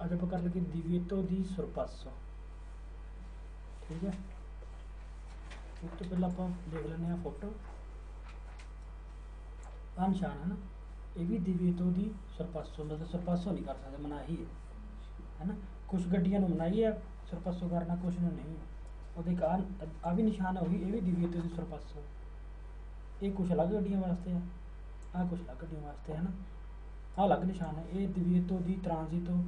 ਅੱਜ ਆਪਾਂ ਕਰ ਲਈਏ ਦਿਵਿਏਤੋ ਦੀ ਸੁਰਪਾਸੋ। ठीक है, सब तो पहले आप देख लें फोटो, आ निशान है ना, ये भी दिविएतो दी सुरपासो, मतलब सुरपासो नहीं कर सकते, मनाही है ना। कुछ गड्डियां मनाही है सुरपासो करना, कुछ नहीं है। और देख आ भी निशान है, ये भी दिविएतो दी सुरपासो। ये कुछ अलग गड्डियां वास्ते है, आ कुछ अलग गड्डियां वास्ते है ना, आ अलग निशान है। ये दिविएतो दी ट्रांजिटो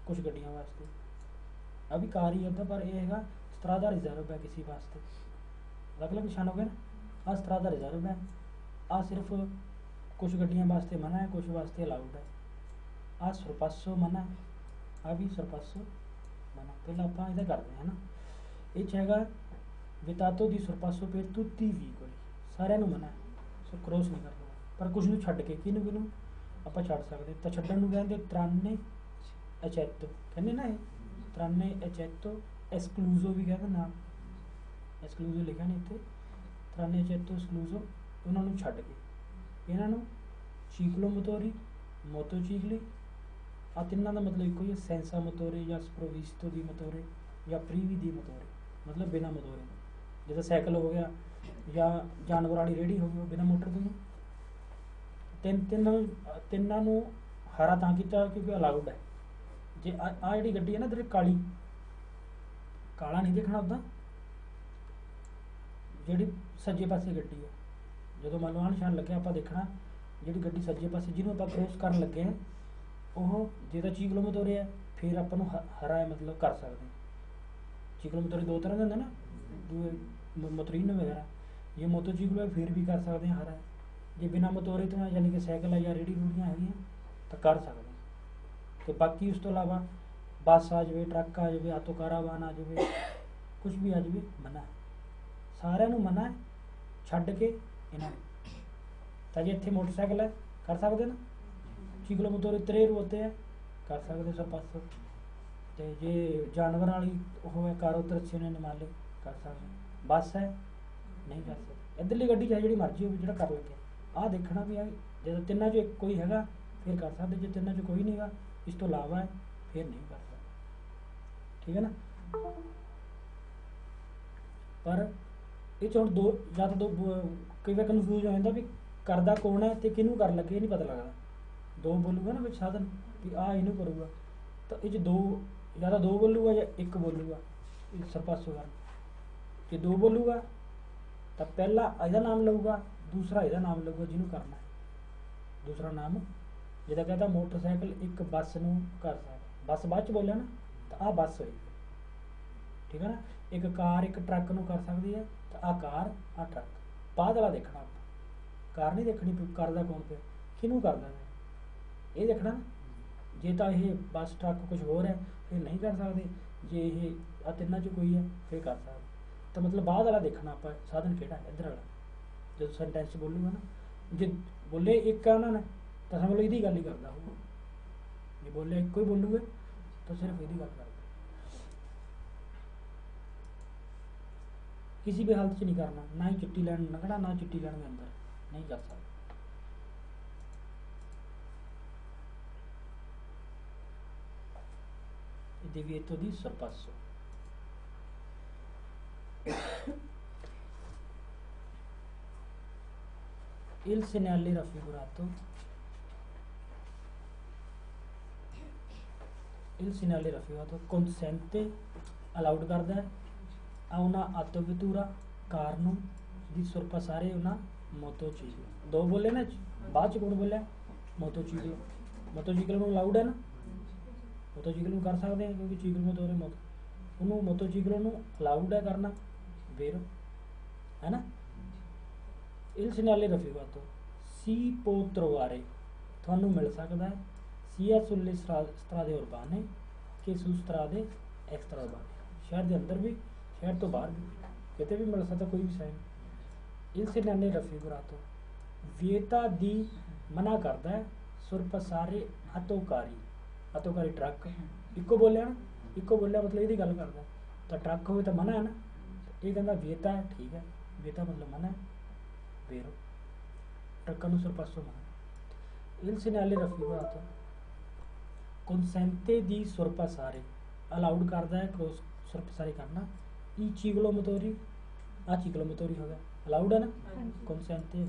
कुछ गड्डियां वास्ते, अभी कार ही है, पर यह है स्त्रादा रिजर्व है किसी वास्ते, अलग अलग निशान हो गए ना। आ स्त्रादा रिजर्व है, आ सिर्फ कुछ गड्डियां वास्ते मना है, कुछ वास्ते अलाउड है। आ सुरपासो मना है, आ भी सुरपासो मना। पहले आप इधर करते हैं ना, ये हैगा वितातो दी सुरपासो पे तुत्ती भी कोई सारे मना है, सो क्रॉस नहीं करना, पर कुछ नूं छड्ड के किनू किनू आप छड्ड सकते। तो छड्डण नूं कहंदे त्राने एचेतो, कहंदे ना ये त्राने एचेतो, एसक्लूजो भी कहते नाम, एसक्लूजो लिखा नहीं इतने, त्राने एचेतो एसक्लूजो, उन्होंने छड्ड के इन्हों चीकलो मोटोरी, मोतो चीकली, आ तिन्हों का मतलब एक ही है, सेंसा मोटोरे या स्प्रोविस्तो दी मोटोरे या प्रीवी दी मोटोरे, मतलब बिना मोटोरे। जैसे साइकिल हो गया या जानवर वाली रेहड़ी हो गई, बिना मोटर तो तिन्हों हरा तां किया क्योंकि अलाउड है। जे आ जी गड्डी है ना इधर काली, काला नहीं देखना उदा, जी सज्जे पासे गड्डी है, जो मान लो आ निशान लगे आप देखना, जी गड्डी सज्जे पासे जिन्होंने आप क्रॉस कर लगे हैं, वो जो तो चीकलो मोटोरे है, फिर अपन हरा है मतलब कर सकते हैं। चीकलो मोटोरे दो तरह के होंगे ना, दूए मोटरीन वगैरह, ये मोतो चीकलो है फिर भी कर सकते हैं हरा है। जे बिना मोटोरे तो यानी कि साइकिल है या रेहड़ी रूड़ियाँ है तो कर सकते हैं। तो बाकी उस तो अलावा बस आ जाए, ट्रक आ जाए, आटो कारावान आ जाए, कुछ भी आ जाए, मना है, सारे मना है, छड्ड के इन्होंने। तो जे इतने मोटरसाइकिल है कर सकते ना, चीकलो मोटोरे त्रेर होते हैं कर सकते सुरपासो। तो जे जानवर वाली हो कारो तरछे ने माले कर सकते, बस है नहीं कर सकते। इधरली गड्डी चाहे जी मर्जी हो जो कर लगे, आ देखना भी है जो तिना चो एक कोई है फिर कर सकते, जो तिना चो कोई नहीं है इस तो इलावा है फिर नहीं कर सकते, ठीक है ना। पर ये हम दो या तो दो कई बार कन्फ्यूज हो जाता भी करदा कौन है तो किनू कर लगे नहीं पता लगता, दो बोलूगा ना कुछ साधन भी आ इनू करूँगा, तो ये दो या तो दो बोलूगा या एक बोलूगा सरपासो कर। जे दो बोलूगा तो पहला यदा नाम लूगा, दूसरा यदा नाम लूगा जिन्हों करना है, दूसरा नाम जिदा कहता मोटरसाइकिल एक बस नूं कर सकता, बस बाद बोलिया ना तो आ बस होगी, ठीक है ना। एक कार एक ट्रक नूं कर सकती है, तो आ कार आ ट्रक, बाद वाला देखना आप, कार नहीं देखनी करदा कौन पे किनू करदा है ये देखना ना। जे तो ये बस ट्रक कुछ होर है फिर नहीं कर सकते, जे ये आ तिना चो कोई है फिर कर सकते। तो मतलब बाद वाला देखना आप साधन केड़ा है, इधर वाला जो सेंटेंस बोलूगा ना, जे बोले एक है उन्होंने तो समझ लो यही गल ही करता हो, जे बोले एक ही बोलूगे तो सिर्फ यही गल करता, किसी भी हालत च नहीं करना, ना ही चिट्टी लैन लंघना ना चिट्टी लैन के अंदर नहीं कर सकते। दिविएतो दी सुरपासो। Il segnale raffigurato, il segnale raffigurato consente, allowed करता है a una autovettura कार नूं di sorpassare una motociclo। दो बोले ना बाद च कौन बोलिया मोटोचिकलो, मोटोचिकलो नूं अलाउड है ना, मोटोचिकलो कर सकते हैं क्योंकि चिकलो में तो मोटो उन्होंने मोटोचिकलो नूं अलाउड है करना वेरो है ना। il segnale raffigurato si può trovare ਤੁਹਾਨੂੰ ਮਿਲ ਸਕਦਾ ਹੈ sia sulle strade urbane che su strade extra urbane, शहर के अंदर भी शहर तो बाहर भी कितने भी मिल सकता कोई भी sign. il segnale raffigurato vieta di मना करता है सुरपसारे आटोकारी ट्रक, इको बोलिया ना, इको बोलिया मतलब यही गल करता है, तो ट्रक हो तो मना है ना, ये कहता वियता है, ठीक है वियता मतलब मना है, वेरो ट्रकों में सुरपासो मना। il segnale raffigurato consente di sorpassare allowed करता है क्रॉस सरपसारी करना। ई ciclomotori आ ciclomotori हो गया अलाउड है ना consente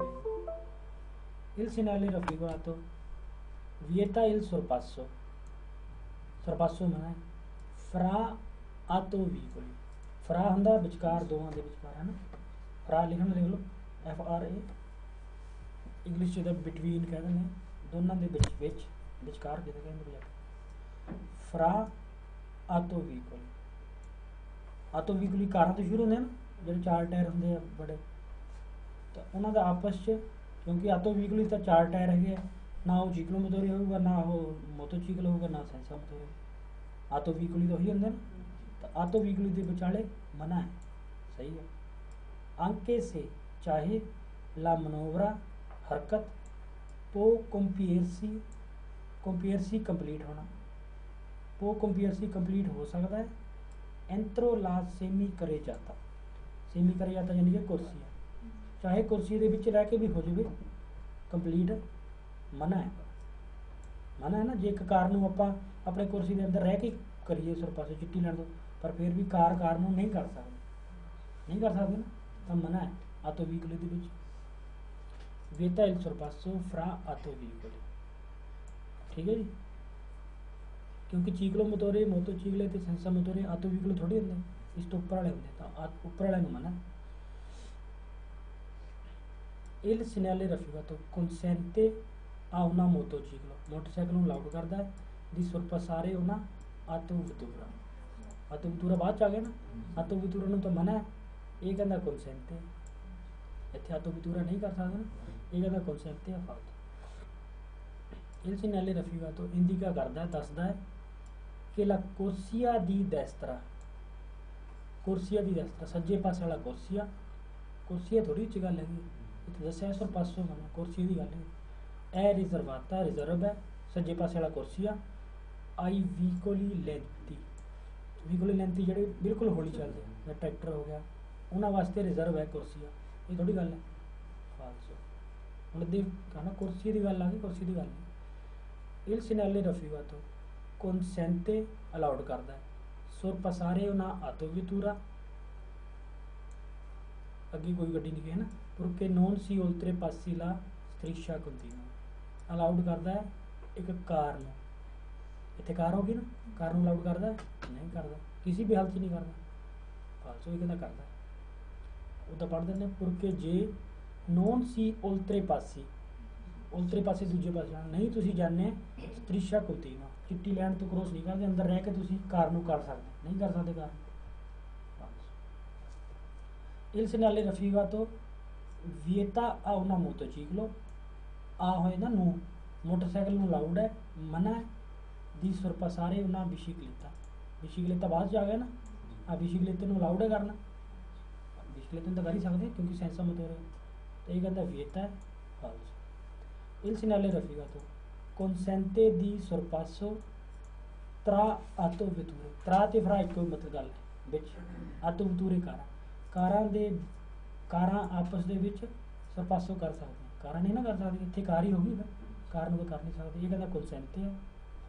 il segnale raffigurato vieta il sorpasso sorpasso मना है fra atto veicoli fra ਹੁੰਦਾ ਵਿਚਕਾਰ ਦੋਵਾਂ ਦੇ ਵਿਚਕਾਰ ਹੈ ਨਾ fra ਲਿਖਣ ਲਿਖ ਲਓ FRA ਇੰਗਲਿਸ਼ ਚ ਬਿਟਵੀਨ ਕਹਿ ਦਿੰਦੇ ਦੋਨਾਂ ਦੇ ਵਿੱਚ ਵਿਚਕਾਰ ਜਿਹਦੇ ਕਹਿੰਦੇ Punjabi fra atto veicoli atto veicoli ਕਾਰਾਂ ਤੋਂ ਸ਼ੁਰੂ ਹੁੰਦੇ ਹਨ ਜਿਹੜੇ 4 ਟਾਇਰ ਹੁੰਦੇ ਆ ਬੜੇ ਤਾਂ ਉਹਨਾਂ ਦਾ ਆਪਸ ਚ ਕਿਉਂਕਿ atto veicoli ਤਾਂ 4 ਟਾਇਰ ਹੈਗੇ ਆ ਨਾ ਉਹ ciclomotori ਹੋਊਗਾ ਨਾ ਉਹ ਮੋਟੋਸਾਈਕਲ ਹੋਊਗਾ ਨਾ senza motore atto veicoli ਤਾਂ ਉਹੀ ਹੁੰਦੇ ਨੇ ਤਾਂ atto veicoli ਦੇ ਵਿਚਾਲੇ मना है सही है anche se चाहे la manovra हरकत po compiersi कंप्लीट होना po compiersi कंप्लीट हो सकता है entro la semi करे जाता यानी कि कुर्सी है चाहे कुर्सी ਦੇ ਵਿੱਚ ਰਹਿ ਕੇ ਵੀ ਹੋ ਜਾਵੇ ਕੰਪਲੀਟ ਮਨਾ ਹੈ ਨਾ ਜੇ ਇੱਕ ਕਾਰ ਨੂੰ ਆਪਾਂ ਆਪਣੇ ਕੁਰਸੀ ਦੇ ਅੰਦਰ ਰਹਿ ਕੇ ਕਰੀਏ ਸਰਪਾਸੇ ਚਿੱਟੀ ਲੈਣ ਤੋਂ पर फिर भी कार ਨੂੰ नहीं कर सकते ना तो मना है atto veicoli ਦੇ ਵਿੱਚ vieta il sorpasso fra atto veicoli ठीक है जी क्योंकि ciclomotori मोटोसाइकल ਤੇ senza motore atto veicoli ਥੋੜੀ ਹੁੰਦੇ ਇਸ ਤੋਂ ਉੱਪਰ ਵਾਲੇ ਹੁੰਦੇ ਤਾਂ ਉੱਪਰ ਵਾਲੇ ਨੂੰ ਮਨਾ il segnale raffigurato consente a una motorcycle ਨੂੰ ਅਲਾਉਡ ਕਰਦਾ ਹੈ di sorpassare una autovettura atto vettura ਬਾਅਦ ਚ ਆ ਗਿਆ ਨਾ atto vettura ਨੂੰ ਤਾਂ ਮਨਾ ਹੈ ਇਹ ਕਹਿੰਦਾ consente ਇੱਥੇ atto vettura ਨਹੀਂ ਕਰ ਸਕਦਾ ਨਾ ਇਹ ਕਹਿੰਦਾ consente ਆ ਫਾਲਤੂ il segnale raffigurato indica ਕਰਦਾ ਹੈ ਦੱਸਦਾ ਹੈ ਕਿ la corsia di destra ਸੱਜੇ ਪਾਸੇ ਵਾਲਾ ਕੁਰਸੀਆ ਥੋੜੀ ਚ ਗੱਲ ਹੈਗੀ ਇੱਥੇ ਦੱਸਿਆ ਸਰਪਾਸੋ ਮਨਾ ਕੁਰਸੀ ਦੀ ਗੱਲ ਹੈ ਇਹ ਰਿਜ਼ਰਵਾਤਾ ਰਿਜ਼ਰਵ ਹੈ ਸੱਜੇ ਪਾਸੇ ਵਾਲਾ ਕੁਰਸੀਆ आई ਵੀਕੋਲੀ ਲੈਂਥੀ ਜਿਹੜੇ ਬਿਲਕੁਲ ਹੌਲੀ ਚੱਲਦੇ ਜਾਂ ਟਰੈਕਟਰ ਹੋ ਗਿਆ ਉਹਨਾਂ ਵਾਸਤੇ ਰਿਜ਼ਰਵ ਹੈ ਕੁਰਸੀਆ ਇਹ ਥੋੜੀ ਗੱਲ ਹੈ ਫਾਲਸੋ ਹੁਣ ਦੇ ਕਹਣਾ ਕੁਰਸੀ ਦੀ ਗੱਲ ਆ ਗਈ ਕੁਰਸੀ ਦੀ ਗੱਲ il segnale raffigurato consente allowed ਕਰਦਾ ਹੈ sorpassare una autovettura ਅੱਗੇ ਕੋਈ ਗੱਡੀ ਨਹੀਂ ਹੈ ਨਾ perché non si oltrepassi la striscia continua allowed ਕਰਦਾ ਹੈ ਇੱਕ ਕਾਰ ਨੂੰ ਇੱਥੇ ਕਾਰ ਹੋ ਗਈ ਨਾ ਕਾਰ ਨੂੰ ਅਲਾਉਡ ਕਰਦਾ ਨਹੀਂ ਕਰਦਾ ਕਿਸੇ ਵੀ ਹਾਲਤ 'ਚ ਨਹੀਂ ਕਰਦਾ ਫਾਲਸੋ ਇਹ ਕਹਿੰਦਾ ਕਰਦਾ ਉਹਦਾ ਪੜ੍ਹ ਦਿੰਦੇ perché ਜੇ non si oltrepassi ਦੂਜੇ ਪਾਸੇ ਨਹੀਂ ਤੁਸੀਂ ਜਾਣੇ striscia continua ਚਿੱਟੀ ਲਾਈਨ ਤੋਂ ਕ੍ਰੋਸ ਨਹੀਂ ਕਰਦੇ ਅੰਦਰ ਰਹਿ ਕੇ ਤੁਸੀਂ ਕਾਰ ਨੂੰ ਕਰ ਸਕਦੇ ਨਹੀਂ ਕਰ ਸਕਦੇ ਕਾਰ il segnale raffigurato vieta a una motociclo ਆ ਹੋਏ ਨਾ ਨੂੰ ਮੋਟਰਸਾਈਕਲ ਨੂੰ ਅਲਾਉਡ ਹੈ ਮਨਾ ਹੈ ਦੀ sorpassare una bicicletta ਬਾਅਦ ਚ ਆ ਗਿਆ ਨਾ ਆ bicicletta ਨੂੰ ਅਲਾਉਡ ਹੈ ਕਰਨਾ bicicletta ਨੂੰ ਤਾਂ ਕਰ ਹੀ ਸਕਦੇ ਕਿਉਂਕਿ senza motore ਤੇ ਇਹ ਕਹਿੰਦਾ vieta ਹੈ false il segnale raffigurato consente di sorpasso tra autovetture tra ਤੇ fra ਇੱਕੋ ਹੀ ਮਤਲਬ ਗੱਲ ਹੈ ਵਿੱਚ autovetture ਕਾਰਾਂ ਆਪਸ ਦੇ ਵਿੱਚ ਸਰਪਾਸੋ ਕਰ ਸਕਦੀਆਂ ਕਾਰਾਂ ਨਹੀਂ ਨਾ ਕਰ ਸਕਦੀਆਂ ਇੱਥੇ ਕਾਰ ਹੀ ਹੋ ਗਈ ਕਾਰ ਨੂੰ ਤਾਂ ਕਰ ਨਹੀਂ ਸਕਦੇ ਇਹ ਕਹਿੰਦਾ consente ਹੈ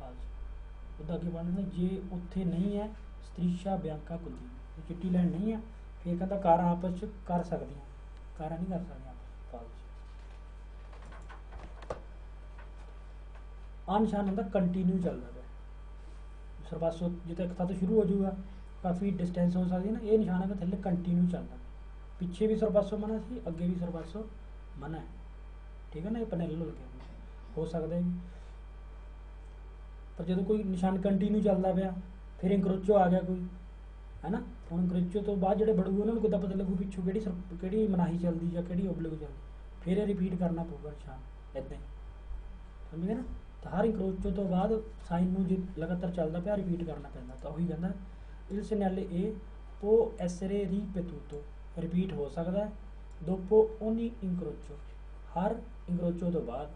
ਫਾਲਸ ਉਹਦਾ ਅੱਗੇ ਬਣਦਾ ਜੇ ਉੱਥੇ ਨਹੀਂ ਹੈ striscia bianca continua ਚਿੱਟੀ ਲਾਈਨ ਨਹੀਂ ਹੈ ਫਿਰ ਕਹਿੰਦਾ ਕਾਰਾਂ ਆਪਸ ਚ ਕਰ ਸਕਦੀਆਂ ਕਾਰਾਂ ਨਹੀਂ ਕਰ ਸਕਦੀਆਂ ਫਾਲਸ ਆ ਨਿਸ਼ਾਨ ਹੁੰਦਾ ਕੰਟੀਨਿਊ ਚੱਲਦਾ ਪਿਆ ਸਰਪਾਸੋ ਜਿੱਥੇ ਇੱਕ ਥਾਂ ਤੋਂ ਸ਼ੁਰੂ ਹੋ ਜਾਊਗਾ ਕਾਫੀ ਡਿਸਟੈਂਸ ਹੋ ਸਕਦੀ ਨਾ ਇਹ ਨਿਸ਼ਾਨ ਹੈ ਕਿ ਥੱਲੇ ਕੰਟੀਨਿਊ ਚੱਲਦਾ ਪਿੱਛੇ ਵੀ ਸਰਪਾਸੋ ਮਨਾ ਸੀ ਅੱਗੇ ਵੀ ਸਰਪਾਸੋ ਮਨਾ ਹੈ ਠੀਕ ਹੈ ਨਾ ਇਹ ਪੈਨਲ ਨੂੰ ਲੱਗਿਆ ਹੋ ਸਕਦਾ ਜੀ ਪਰ ਜਦੋਂ ਕੋਈ ਨਿਸ਼ਾਨ ਕੰਟੀਨਿਊ ਚੱਲਦਾ ਪਿਆ ਫਿਰ ਇੰਕਰੋਚੋ ਆ ਗਿਆ ਕੋਈ ਹੈ ਨਾ ਹੁਣ ਇੰਕਰੋਚੋ ਤੋਂ ਬਾਅਦ ਜਿਹੜੇ ਬੜੂ ਉਹਨਾਂ ਨੂੰ ਕਿੱਦਾਂ ਪਤਾ ਲੱਗੂ ਪਿੱਛੋਂ ਕਿਹੜੀ ਮਨਾਹੀ ਚੱਲਦੀ ਜਾਂ ਕਿਹੜੀ ਓਬਲਿਕ ਚੱਲਦੀ ਫਿਰ ਇਹ ਰਿਪੀਟ ਕਰਨਾ ਪਊਗਾ ਨਿਸ਼ਾਨ ਇੱਦਾਂ ਹੀ ਸਮਝ ਗਏ ਨਾ ਤਾਂ ਹਰ ਇੰਕਰੋਚੋ ਤੋਂ ਬਾਅਦ ਸਾਈਨ ਨੂੰ ਜੇ ਲਗਾਤਾਰ ਚੱਲਦਾ ਪਿਆ ਰਿਪੀਟ ਕਰਨਾ ਪੈਂਦਾ ਤਾਂ ਉਹੀ ਕਹਿੰਦਾ il segnale e può essere ripetuto repeat ਹੋ ਸਕਦਾ ਹੈ dopo ogni incrocio ਹਰ ਇੰਕਰੋਚੋ ਤੋਂ ਬਾਅਦ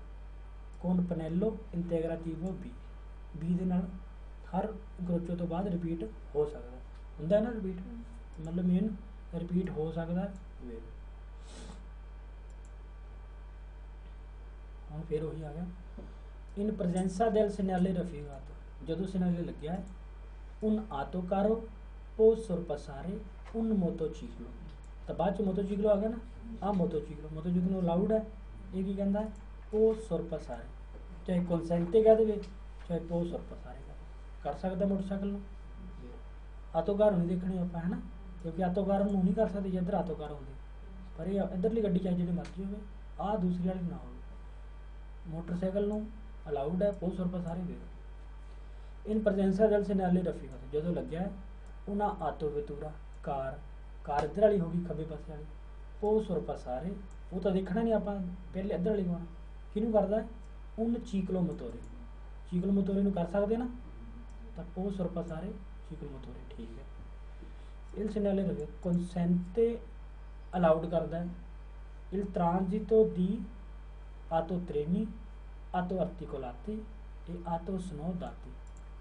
con pannello integrativo B ਦੇ ਨਾਲ ਹਰ ਇੰਕਰੋਚੋ ਤੋਂ ਬਾਅਦ ਰਿਪੀਟ ਹੋ ਸਕਦਾ ਹੁੰਦਾ ਹੈ ਨਾ ਰਿਪੀਟ ਮਤਲਬ ਮੇਨ ਰਿਪੀਟ ਹੋ ਸਕਦਾ ਵੇ ਹੁਣ ਫਿਰ ਉਹੀ ਆ ਗਿਆ in presenza del segnale raffigurato ਜਦੋਂ ਸਿਨਾਲੇ ਲੱਗਿਆ ਹੈ ਉਨ ਆਤੋ ਕਾਰੋ ਪੋ ਸੁਰਪਸਾਰੇ ਉਨ ਮੋਟੋਚੀਕਲੋ, ਤਾਂ ਬਾਅਦ ਚ ਮੋਟੋਚੀਕਲੋ ਆ ਗਿਆ ਨਾ, ਆ ਮੋਟੋਚੀਕਲੋ ਅਲਾਉਡ ਹੈ। ਇਹ ਕੀ ਕਹਿੰਦਾ ਹੈ, ਪੋ ਸੁਰਪਸਾਰੇ, ਚਾਹੇ ਕਨਸੈਂਟੇ ਕਹਿ ਦੇਵੇ ਚਾਹੇ ਪੋ ਸੁਰਪਸਾਰੇ ਕਰ ਸਕਦਾ ਮੋਟਰਸਾਈਕਲ ਨੂੰ। ਆਤੋ ਕਾਰ ਨਹੀਂ ਦੇਖਣੀ ਆਪਾਂ, ਹੈ ਨਾ, ਕਿਉਂਕਿ ਆਤੋ ਕਾਰ ਨੂੰ ਨਹੀਂ ਕਰ ਸਕਦੇ ਜੇ ਇੱਧਰ ਆਤੋ ਕਾਰ ਹੁੰਦੀ, ਪਰ ਇਹ ਇੱਧਰਲੀ ਗੱਡੀ ਚਾਹੇ ਜਿਹੜੀ ਮਰਜ਼ੀ ਹੋਵੇ, ਆਹ ਦੂਸਰੀ ਵਾਲੀ ਨਾ ਹੋਵੇ। ਮੋਟਰਸਾਈਕਲ ਨੂੰ ਅਲਾਉਡ ਹੈ ਪੋ ਸੁਰਪਸਾਰੇ ਦੇ। ਇਨ ਪ੍ਰਜੈਂਸਾ ਦਲ ਸਿਨਾਲੇ ਰਫੀਕਾ, ਜਦੋਂ ਲੱਗਿਆ ਉਹਨਾਂ ਆਤੋ ਵਿਤੂਰਾ, ਕਾਰ ਇੱਧਰ ਵਾਲੀ ਹੋ ਗਈ ਖੱਬੇ ਪਾਸੇ ਵਾਲੀ, ਪੋ ਸੁਰਪਸਾਰੇ ਉਹ ਤਾਂ ਦੇਖਣਾ ਨਹੀਂ ਆਪਾਂ, ਪਹਿਲੇ ਇੱਧਰ ਵਾਲੀ ਹੋਣਾ। ਕਿਹਨੂੰ ਕਰਦਾ, ਉਨ ਚੀਕਲੋ ਮਤੋਰੇ ਨੂੰ ਕਰ ਸਕਦੇ ਨਾ, ਤਾਂ ਪੋ ਸੁਰਪਸਾਰੇ ਚੀਕਲੋ ਮਤੋਰੇ, ਠੀਕ ਹੈ। ਇਲ ਸਿਨਾਲੇ ਰਵੇ ਕੰਸੈਂਤੇ ਅਲਾਉਡ ਕਰਦਾ ਹੈ, ਇਲ ਟ੍ਰਾਂਜ਼ਿਟੋ ਦੀ ਆਤੋ ਟ੍ਰੇਨੀ, ਆਤੋ ਅਰਟੀਕੋਲਾਤੀ ਤੇ ਆਤੋ ਸਨੋਦਾਤੀ।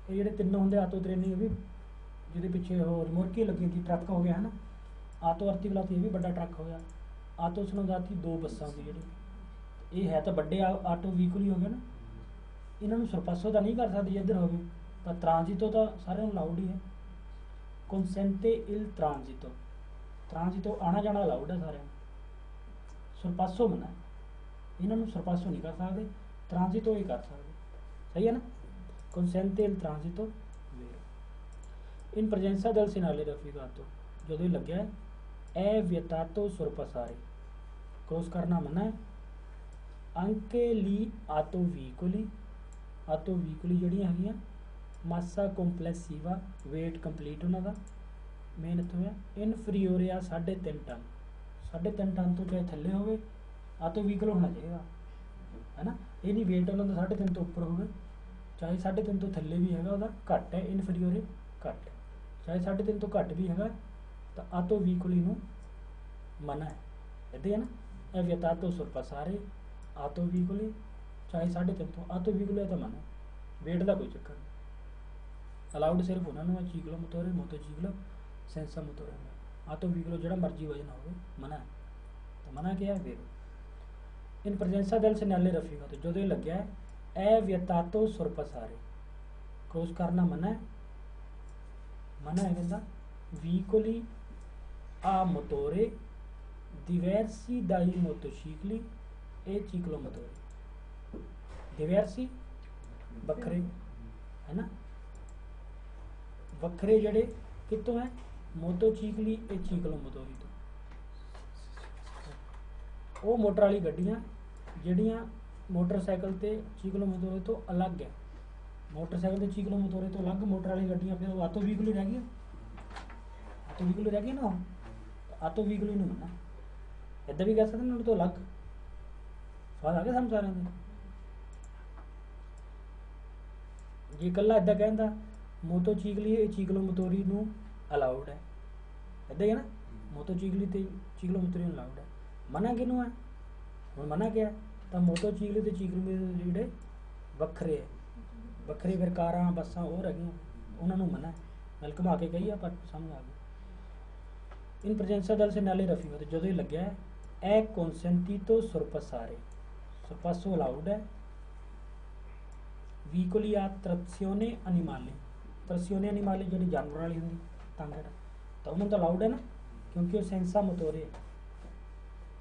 ਇਹ ਜਿਹੜੇ ਤਿੰਨੋਂ ਹੁੰਦੇ ਆਤੋ ਟ੍ਰੇਨੀ, ਇਹ ਵੀ ਜਿਹਦੇ ਪਿੱਛੇ ਉਹ ਰਿਮੋਰਕੀ ਲੱਗੀ ਹੁੰਦੀ, ਟਰੱਕ ਹੋ ਗਿਆ ਹੈ ਨਾ, ਆਤੋ ਅਰਟੀਕੋਲਾਤੀ ਇਹ ਵੀ ਵੱਡਾ ਟਰੱਕ ਹੋਇਆ, ਆਤੋ ਸਨੋਦਾਤੀ ਦੋ ਬੱਸਾਂ ਹੁੰਦੀ ਜਿਹੜੀ, ਇਹ ਹੈ ਤਾਂ ਵੱਡੇ ਆਟੋ ਵਹੀਕਲ ਹੀ ਹੋ ਗਏ ਨਾ, ਇਹਨਾਂ ਨੂੰ ਸਰਪਾਸੋ ਤਾਂ ਨਹੀਂ ਕਰ ਸਕਦੇ ਜੇ ਇੱਧਰ ਹੋਵੇ, ਤਾਂ ਟ੍ਰਾਂਜ਼ਿਟੋ ਤਾਂ ਸਾਰਿਆਂ ਨੂੰ ਅਲਾਉਡ ਹੀ ਹੈ। ਕੰਸੈਂਟੇ ਇਲ ਟ੍ਰਾਂਜ਼ਿਟੋ ਆਣਾ ਜਾਣਾ ਅਲਾਉਡ ਹੈ ਸਾਰਿਆਂ ਨੂੰ, ਸਰਪਾਸੋ ਮਨਾ, ਇਹਨਾਂ ਨੂੰ ਸਰਪਾਸੋ ਨਹੀਂ ਕਰ ਸਕਦੇ, ਟ੍ਰਾਂਜ਼ਿਟੋ ਹੀ ਕਰ ਸਕਦੇ, ਸਹੀ ਹੈ ਨਾ। ਕੰਸੈਂਟੇ ਇਲ ਟ੍ਰਾਂਜ਼ਿਟੋ ਇਨ ਪ੍ਰਜੈਂਸਾ ਦਲ ਸਿਨਾਲੇ ਰਫੀਕਾਤੋ, ਜਦੋਂ ਇਹ ਲੱਗਿਆ ਐ ਵਿਅਤਾਤੋ ਸੁਰਪਸਾਰੇ, ਕ੍ਰੋਸ ਕਰਨਾ ਮਨਾ ਹੈ। ਅੰਕੇ ਲੀ ਆਤੋ ਵੀਕੁਲੀ ਜਿਹੜੀਆਂ ਹੈਗੀਆਂ, ਮਾਸਾ ਕੰਪਲੈਕਸੀਵਾ ਵੇਟ ਕੰਪਲੀਟ ਉਹਨਾਂ ਦਾ ਮੇਨ ਇੱਥੋਂ ਹੈ, ਇਨਫਰੀਓਰੇ ਆ 3.5 ਟਨ, 3.5 ਟਨ ਤੋਂ ਚਾਹੇ ਥੱਲੇ ਹੋਵੇ ਆਤੋ ਵਹੀਕਲ ਹੋਣਾ ਚਾਹੀਦਾ, ਹੈ ਨਾ। ਇਹ ਨਹੀਂ ਵੇਟ ਉਹਨਾਂ ਦਾ 3.5 ਤੋਂ ਉੱਪਰ ਹੋਵੇ, ਚਾਹੇ 3.5 ਤੋਂ ਥੱਲੇ ਵੀ ਹੈਗਾ ਉਹਦਾ ਘੱਟ ਹੈ, ਇਨਫਰੀਓਰੇ ਘੱਟ ਹੈ, ਚਾਹੇ 3.5 ਤੋਂ ਘੱਟ ਵੀ ਹੈਗਾ ਤਾਂ ਆਤੋ ਵਹੀਕੁਲੀ ਨੂੰ ਮਨਾ ਹੈ, ਇੱਦਾਂ ਹੈ ਨਾ। ਇਹ ਵਿਅਤਾਤੋ ਸੁਰਪਸਾਰੇ ਆਤੋ ਵਹੀਕੁਲੀ, ਚਾਹੇ 3.5 ਤੋਂ ਆਤੋ ਵਹੀਕੁਲੀ ਤਾਂ ਮਨਾ, ਵੇਟ ਦਾ ਕੋਈ ਚੱਕਰ ਨਹੀਂ, ਅਲਾਉਡ ਸਿਰਫ ਉਹਨਾਂ ਨੂੰ ਹੈ, ਚੀਕਲੋ ਮੋਟੋਰੇ, ਮੋਟੋਚੀਕਲੋ, ਸੈਂਸਾ ਮੋਟੋਰੇ, ਆਤੋ ਵਹੀਕਲੋ ਜਿਹੜਾ ਮਰਜ਼ੀ ਵਜਨ ਹੋਵੇ ਮਨਾ ਹੈ, ਤਾਂ ਮਨਾ ਕਿਹਾ ਹੈ ਵੇਟ। ਇਨ ਪ੍ਰਜੈਂਸਾ ਦਲ ਸਿਨਾਲੇ ਰਫੀਕਾ, ਤੋਂ ਜਦੋਂ ਇਹ ਲੱਗਿਆ ਐ ਵਿਅਤਾਤੋ ਸੁਰਪਸਾਰੇ, ਕ੍ਰੋਸ ਕਰਨਾ ਮਨਾ ਹੈ, ਕਹਿੰਦਾ ਵੀਕੋਲੀ ਆ ਮੋਟੋਰੇ diversi dai motocicli e ciclomotori, diversi ਵੱਖਰੇ, ਹੈ ਨਾ, ਵੱਖਰੇ ਜਿਹੜੇ ਕਿਤੋਂ ਹੈ, ਮੋਟੋਚੀਕਲੀ ਤੇ ਚੀਕਲੋਮੋਟੋਰੀ ਤੋਂ। ਉਹ ਮੋਟਰ ਵਾਲੀ ਗੱਡੀਆਂ ਜਿਹੜੀਆਂ ਮੋਟਰਸਾਈਕਲ ਤੇ ਚੀਕਲੋਮੋਟੋਰੇ ਤੋਂ ਅਲੱਗ ਹੈ, ਮੋਟਰਸਾਈਕਲ ਤੇ ਚੀਕਲੋਮੋਟੋਰੇ ਤੋਂ ਅਲੱਗ ਮੋਟਰ ਵਾਲੀ ਗੱਡੀਆਂ, ਫਿਰ ਉਹ ਆਤੋ ਵਹੀਕਲ ਰਹਿ ਗਈਆਂ, ਨਾ, ਆਤੋ ਵਹੀਕਲ ਨੂੰ ਮੰਨਣਾ, ਇੱਦਾਂ ਵੀ ਕਹਿ ਸਕਦੇ ਨੇ, ਉਹਨਾਂ ਤੋਂ ਅਲੱਗ। ਸਵਾਲ ਆ ਗਿਆ ਸਾਨੂੰ ਸਾਰਿਆਂ ਦੇ। ਜੇ ਇਕੱਲਾ ਇੱਦਾਂ ਕਹਿੰਦਾ ਮੋਟੋਚੀਕਲੀ ਇਹ ਚੀਕਲੋਮੋਟੋਰੀ ਨੂੰ ਅਲਾਉਡ ਹੈ, ਇੱਦਾਂ ਹੀ ਹੈ ਨਾ, ਮੋਟੋਚੀਕਲੀ ਤੇ ਚੀਕਲੋਮੋਟੋਰੀ ਨੂੰ ਅਲਾਉਡ ਹੈ। ਮਨਾ ਕਿਹਨੂੰ ਹੈ, ਹੁਣ ਮਨਾ ਕਿਹਾ ਤਾਂ ਮੋਟੋਚੀਕਲੀ ਤੇ ਚੀਕਲੋਮੋਟੋਰੀ ਜਿਹੜੇ ਵੱਖਰੇ ਫਿਰ ਕਾਰਾਂ ਬੱਸਾਂ ਹੋਰ ਹੈਗੀਆਂ, ਉਹਨਾਂ ਨੂੰ ਮਨਾ, ਨਾਲ ਘੁਮਾ ਕੇ ਕਹੀ ਆ ਪਰ ਸਮਝ ਆ ਗਈ। ਇਨ ਪ੍ਰਜੈਂਸਾ ਦਲ ਸਿਨਾਲੇ ਰਫੀਕਾ, ਜਦੋਂ ਇਹ ਲੱਗਿਆ ਐ ਕੌਨਸੈਂਟੀਤੋ ਸੁਰਪਸਾਰੇ, ਸਰਪਾਸੋ ਅਲਾਉਡ ਹੈ। ਵੀਕੋਲੀ ਆ ਤਰਸਿਓਨੇ ਅਨੀਮਾਲੇ ਜਿਹੜੀ ਜਾਨਵਰ ਵਾਲੀ ਹੁੰਦੀ ਤਾਂਗੜ, ਤਾਂ ਉਹਨਾਂ ਨੂੰ ਤਾਂ ਅਲਾਉਡ ਹੈ ਨਾ, ਕਿਉਂਕਿ ਉਹ ਸੈਂਸਾ ਮੋਟੋਰੇ ਹੈ,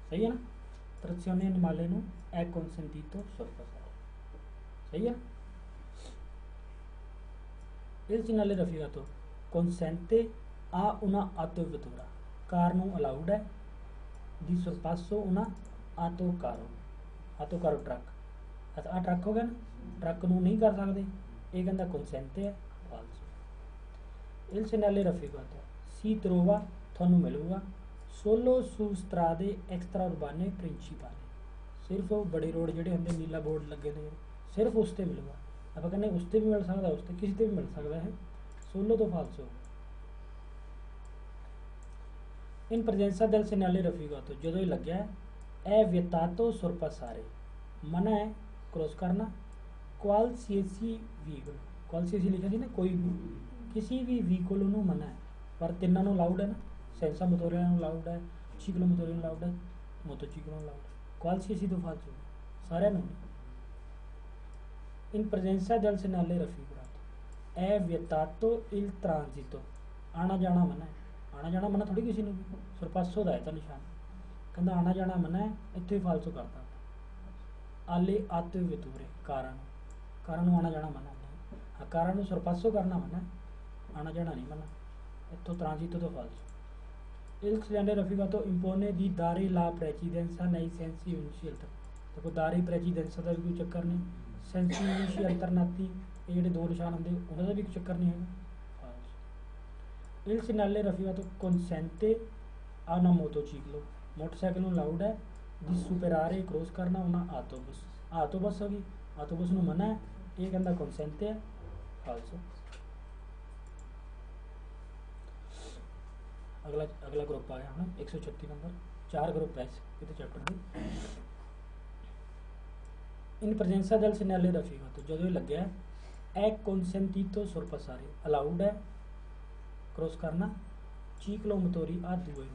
ਸਹੀ ਹੈ ਨਾ। ਤਰਸਿਓਨੇ ਅਨੀਮਾਲੇ ਨੂੰ ਐ ਕੌਨਸੈਂਟੀਤੋ ਸੁਰਪਸਾਰੇ, ਸਹੀ ਹੈ। ਇਸ ਸਿਨਾਲੇ ਰਫੀਕਾ ਤੋਂ consente a una autovettura, ਕਾਰ ਨੂੰ ਅਲਾਉਡ ਹੈ, di sorpasso una autocaro truck, ਆ ਟਰੱਕ ਹੋ ਗਿਆ ਨਾ, ਟਰੱਕ ਨੂੰ ਨਹੀਂ ਕਰ ਸਕਦੇ, ਇਹ ਕਹਿੰਦਾ consente ਹੈ, falso। il segnale raffigurato si trova, ਤੁਹਾਨੂੰ ਮਿਲੂਗਾ solo su strade extraurbane principali, ਸਿਰਫ ਉਹ ਬੜੇ ਰੋਡ ਜਿਹੜੇ ਹੁੰਦੇ ਨੀਲਾ ਬੋਰਡ ਲੱਗੇ ਨੇ ਸਿਰਫ ਉਸ 'ਤੇ ਮਿਲੂਗਾ। ਆਪਾਂ ਕਹਿੰਦੇ ਉਸ 'ਤੇ ਵੀ ਮਿਲ ਸਕਦਾ, ਉਸ 'ਤੇ ਕਿਸੇ 'ਤੇ ਵੀ ਮਿਲ ਸਕਦਾ ਹੈ, ਸੋਲੋ ਤੋਂ ਫਾਲਸੋ। ਇਨ ਪ੍ਰਜੈਂਸਾ ਦਲ ਸਿਨਾਲੇ ਰਫੀਕਾ, ਤੋਂ ਜਦੋਂ ਇਹ ਲੱਗਿਆ ਐ ਵਿਅਤਾਤੋ ਸੁਰਪਸਾਰੇ, ਮਨਾ ਹੈ ਕ੍ਰੋਸ ਕਰਨਾ। ਕੁਆਲਸੀਏਸੀ ਵਹੀਕਲ, ਕੁਆਲਸੀਏਸੀ ਲਿਖਿਆ ਸੀ ਨਾ, ਕੋਈ ਵੀ ਕਿਸੇ ਵੀ ਵਹੀਕਲ ਨੂੰ ਮਨਾ ਹੈ, ਪਰ ਤਿੰਨਾਂ ਨੂੰ ਅਲਾਉਡ ਹੈ ਨਾ, ਸੈਂਸਾ ਮੋਟੋਰਿਆਂ ਨੂੰ ਅਲਾਉਡ ਹੈ, ਚੀਕਲੋਮੋਟੋਰੀ ਨੂੰ ਅਲਾਉਡ ਹੈ, ਮੋਟੋਚੀਕਲ ਨੂੰ ਅਲਾਉਡ ਹੈ, ਕੁਆਲਸੀਏਸੀ ਤੋਂ ਫਾਲਸੋ ਸਾਰਿਆਂ ਨੂੰ। ਇਨ ਪ੍ਰਜੈਂਸਾ ਦਲ ਸਿਨਾਲੇ ਰਫੀਕਾ, è vietato il transito, आना जाना मना है, आना जाना मना थोड़ी किसी ने भी, सरपासो का है तो निशान, कहता आना जाना मना है, इतने ही फालसो करता आले आते वेतूरे कारण, कारण आना जाना मना नहीं, हाँ कारण सरपासो करना मना, आना जाना नहीं मना, इतो ट्रांजिटो तो फालसो। Il grande rafficato impone di dare la precedenza nei sensi unici alternati, देखो दारी precedenza का भी कोई चक्कर नहीं, sensi unici alternati ये ਜਿਹੜੇ ਦੋ ਨਿਸ਼ਾਨ ਹੁੰਦੇ ਉਹਨਾਂ ਦਾ ਵੀ ਕੋਈ ਚੱਕਰ ਨਹੀਂ ਹੈਗਾ। Il segnale rafficato consente a una motociclo, motorcycle ਨੂੰ ਅਲਾਉਡ ਹੈ di superare cross ਕਰਨਾ ਉਹਨਾਂ autobus, autobus ਹੋ ਗਈ, autobus ਨੂੰ ਮਨਾ ਹੈ, ਇਹ ਕਹਿੰਦਾ consente ਹੈ, falso। अगला ग्रुप आ गया हम 136 नंबर, 4 ग्रुप है इस चैप्टर में। इन presenza del segnale rafficato जो ये लग गया है consentito sorpassare, अलाउड है क्रॉस करना, ciclomotori a due,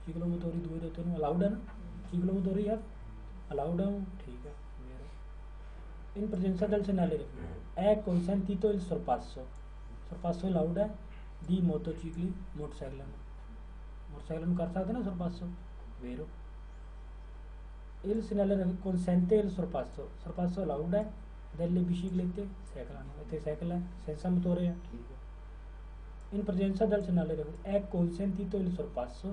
ciclomotori due रहते हैं अलाउड है ना, ciclomotori यार अलाउड है, ठीक है। इन presenza del segnale rafficato è consentito il sorpasso, sorpasso allowed है di motocicli, मोटरसाइकिल मोटरसाइकिल कर सकते ना सरपासो, वेरो। Il segnale consente il sorpasso, sorpasso allowed है delle biciclette, साइकिल आने इतने साइकिल है senza motore है, ठीक है। In presenza del segnale è consentito il sorpasso,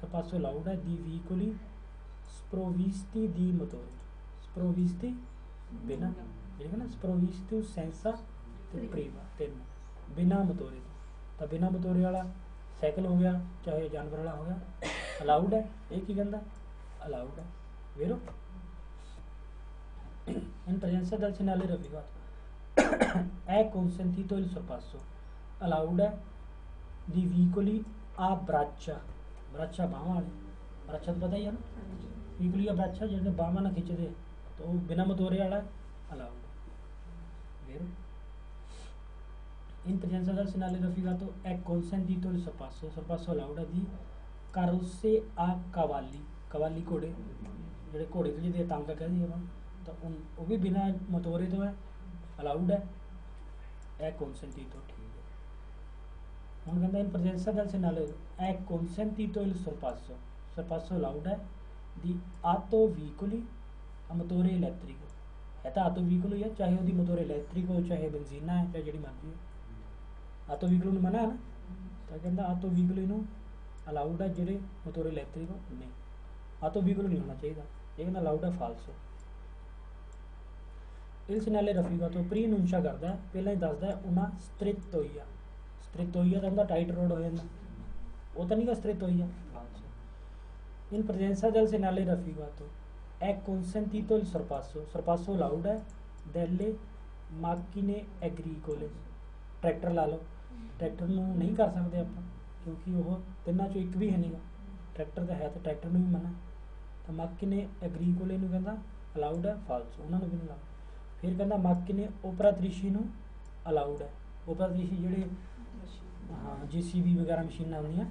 sorpasso allowed है di veicoli sprovvisti di motore, sprovvisti बिना, ठीक है ना, sprovvisti senza prima तीन बिना मोटोरे, तो बिना मोटोरे वाला साइकिल हो गया चाहे जानवर वाला हो गया, अलाउड है, एक ही कहता अलाउड है, वेरो। इन presenza del segnale rafficato è consentito il sorpasso, allowed है di veicoli a braccia, braccia बाਹਾਂ वाले, braccia तो पता ही है ना, veicoli a braccia जिसने बाਹਾਂ ना खिंचते तो बिना मोटोरे वाला अलाउड है, वेरो। In presenza del segnale rafficato è consentito il sorpasso, sorpasso allowed है di carrozze a cavalli, cavalli घोड़े ਜਿਹੜੇ ਘੋੜੇ ਤੇ ਜਿਹਦੇ ਟਾਂਗਾ ਕਹਿੰਦੇ ਆਪਾਂ, ਤਾਂ ਉਹ ਵੀ ਬਿਨਾ ਮੋਟੋਰੇ ਤੋਂ ਹੈ, ਅਲਾਉਡ ਹੈ, è consentito, ठीक है। ਹੁਣ ਕਹਿੰਦਾ in presenza del segnale è consentito il sorpasso, sorpasso allowed है di autoveicoli a motore elettrico, है ਤਾਂ autoveicolo ਹੀ ਹੈ, ਚਾਹੇ ਉਹਦੀ ਮੋਟੋਰ ਇਲੈਕਟ੍ਰਿਕ ਹੋ ਚਾਹੇ ਬੈਂਜ਼ੀਨਾ ਹੈ ਚਾਹੇ ਜਿਹੜੀ ਮਰਜ਼ੀ ਹੈ, ਆਟੋ ਵਹੀਕਲ ਨੂੰ ਮਨਾ ਹੈ ਨਾ, ਤਾਂ ਕਹਿੰਦਾ ਆਟੋ ਵਹੀਕਲ ਨੂੰ ਅਲਾਉਡ ਹੈ ਜਿਹੜੇ ਮੋਟੋਰ ਇਲੈਕਟ੍ਰਿਕ ਨਹੀਂ, ਆਟੋ ਵਹੀਕਲ ਨਹੀਂ ਹੋਣਾ ਚਾਹੀਦਾ, ਇਹ ਕਹਿੰਦਾ ਅਲਾਉਡ ਹੈ, ਫਾਲਸੋ। Il segnale rafficato ਪ੍ਰੀਨੁੰਸ਼ਾ ਕਰਦਾ, ਪਹਿਲਾਂ ਹੀ ਦੱਸਦਾ ਉਹਨਾਂ ਸਟ੍ਰਿਕਟ ਹੋਈ ਆ, ਸਟ੍ਰਿਕਟ ਹੋਈ ਆ ਤਾਂ ਹੁੰਦਾ ਟਾਈਟ ਰੋਡ ਹੋ ਜਾਂਦਾ, ਉਹ ਤਾਂ ਨਹੀਂ ਗਾ ਸਟ੍ਰਿਕਟ ਹੋਈ ਆ, ਫਾਲਸੋ। In presenza del segnale rafficato è consentito il sorpasso, sorpasso allowed है delle macchine agricole, ट्रैक्टर ला लो, ट्रैक्टर ਨੂੰ नहीं कर सकते ਆਪਾਂ क्योंकि वो ਤਿੰਨਾਂ ਚੋਂ ਇੱਕ ਵੀ ਹੈ ਨਹੀਂਗਾ, ट्रैक्टर ਤਾਂ ਹੈ ਤਾਂ ट्रैक्टर ਨੂੰ ਵੀ ਮਨਾ, ਤਾਂ macchine agricole ਨੂੰ ਕਹਿੰਦਾ ਅਲਾਉਡ ਹੈ, ਫਾਲਸੋ, ਉਹਨਾਂ ਨੂੰ ਵੀ ਨਹੀਂ ਅਲਾਉਡ। ਫਿਰ ਕਹਿੰਦਾ macchine operatrici ਨੂੰ ਅਲਾਉਡ ਹੈ, operatrici ਜਿਹੜੇ ਹਾਂ JCB ਵਗੈਰਾ ਮਸ਼ੀਨਾਂ ਹੁੰਦੀਆਂ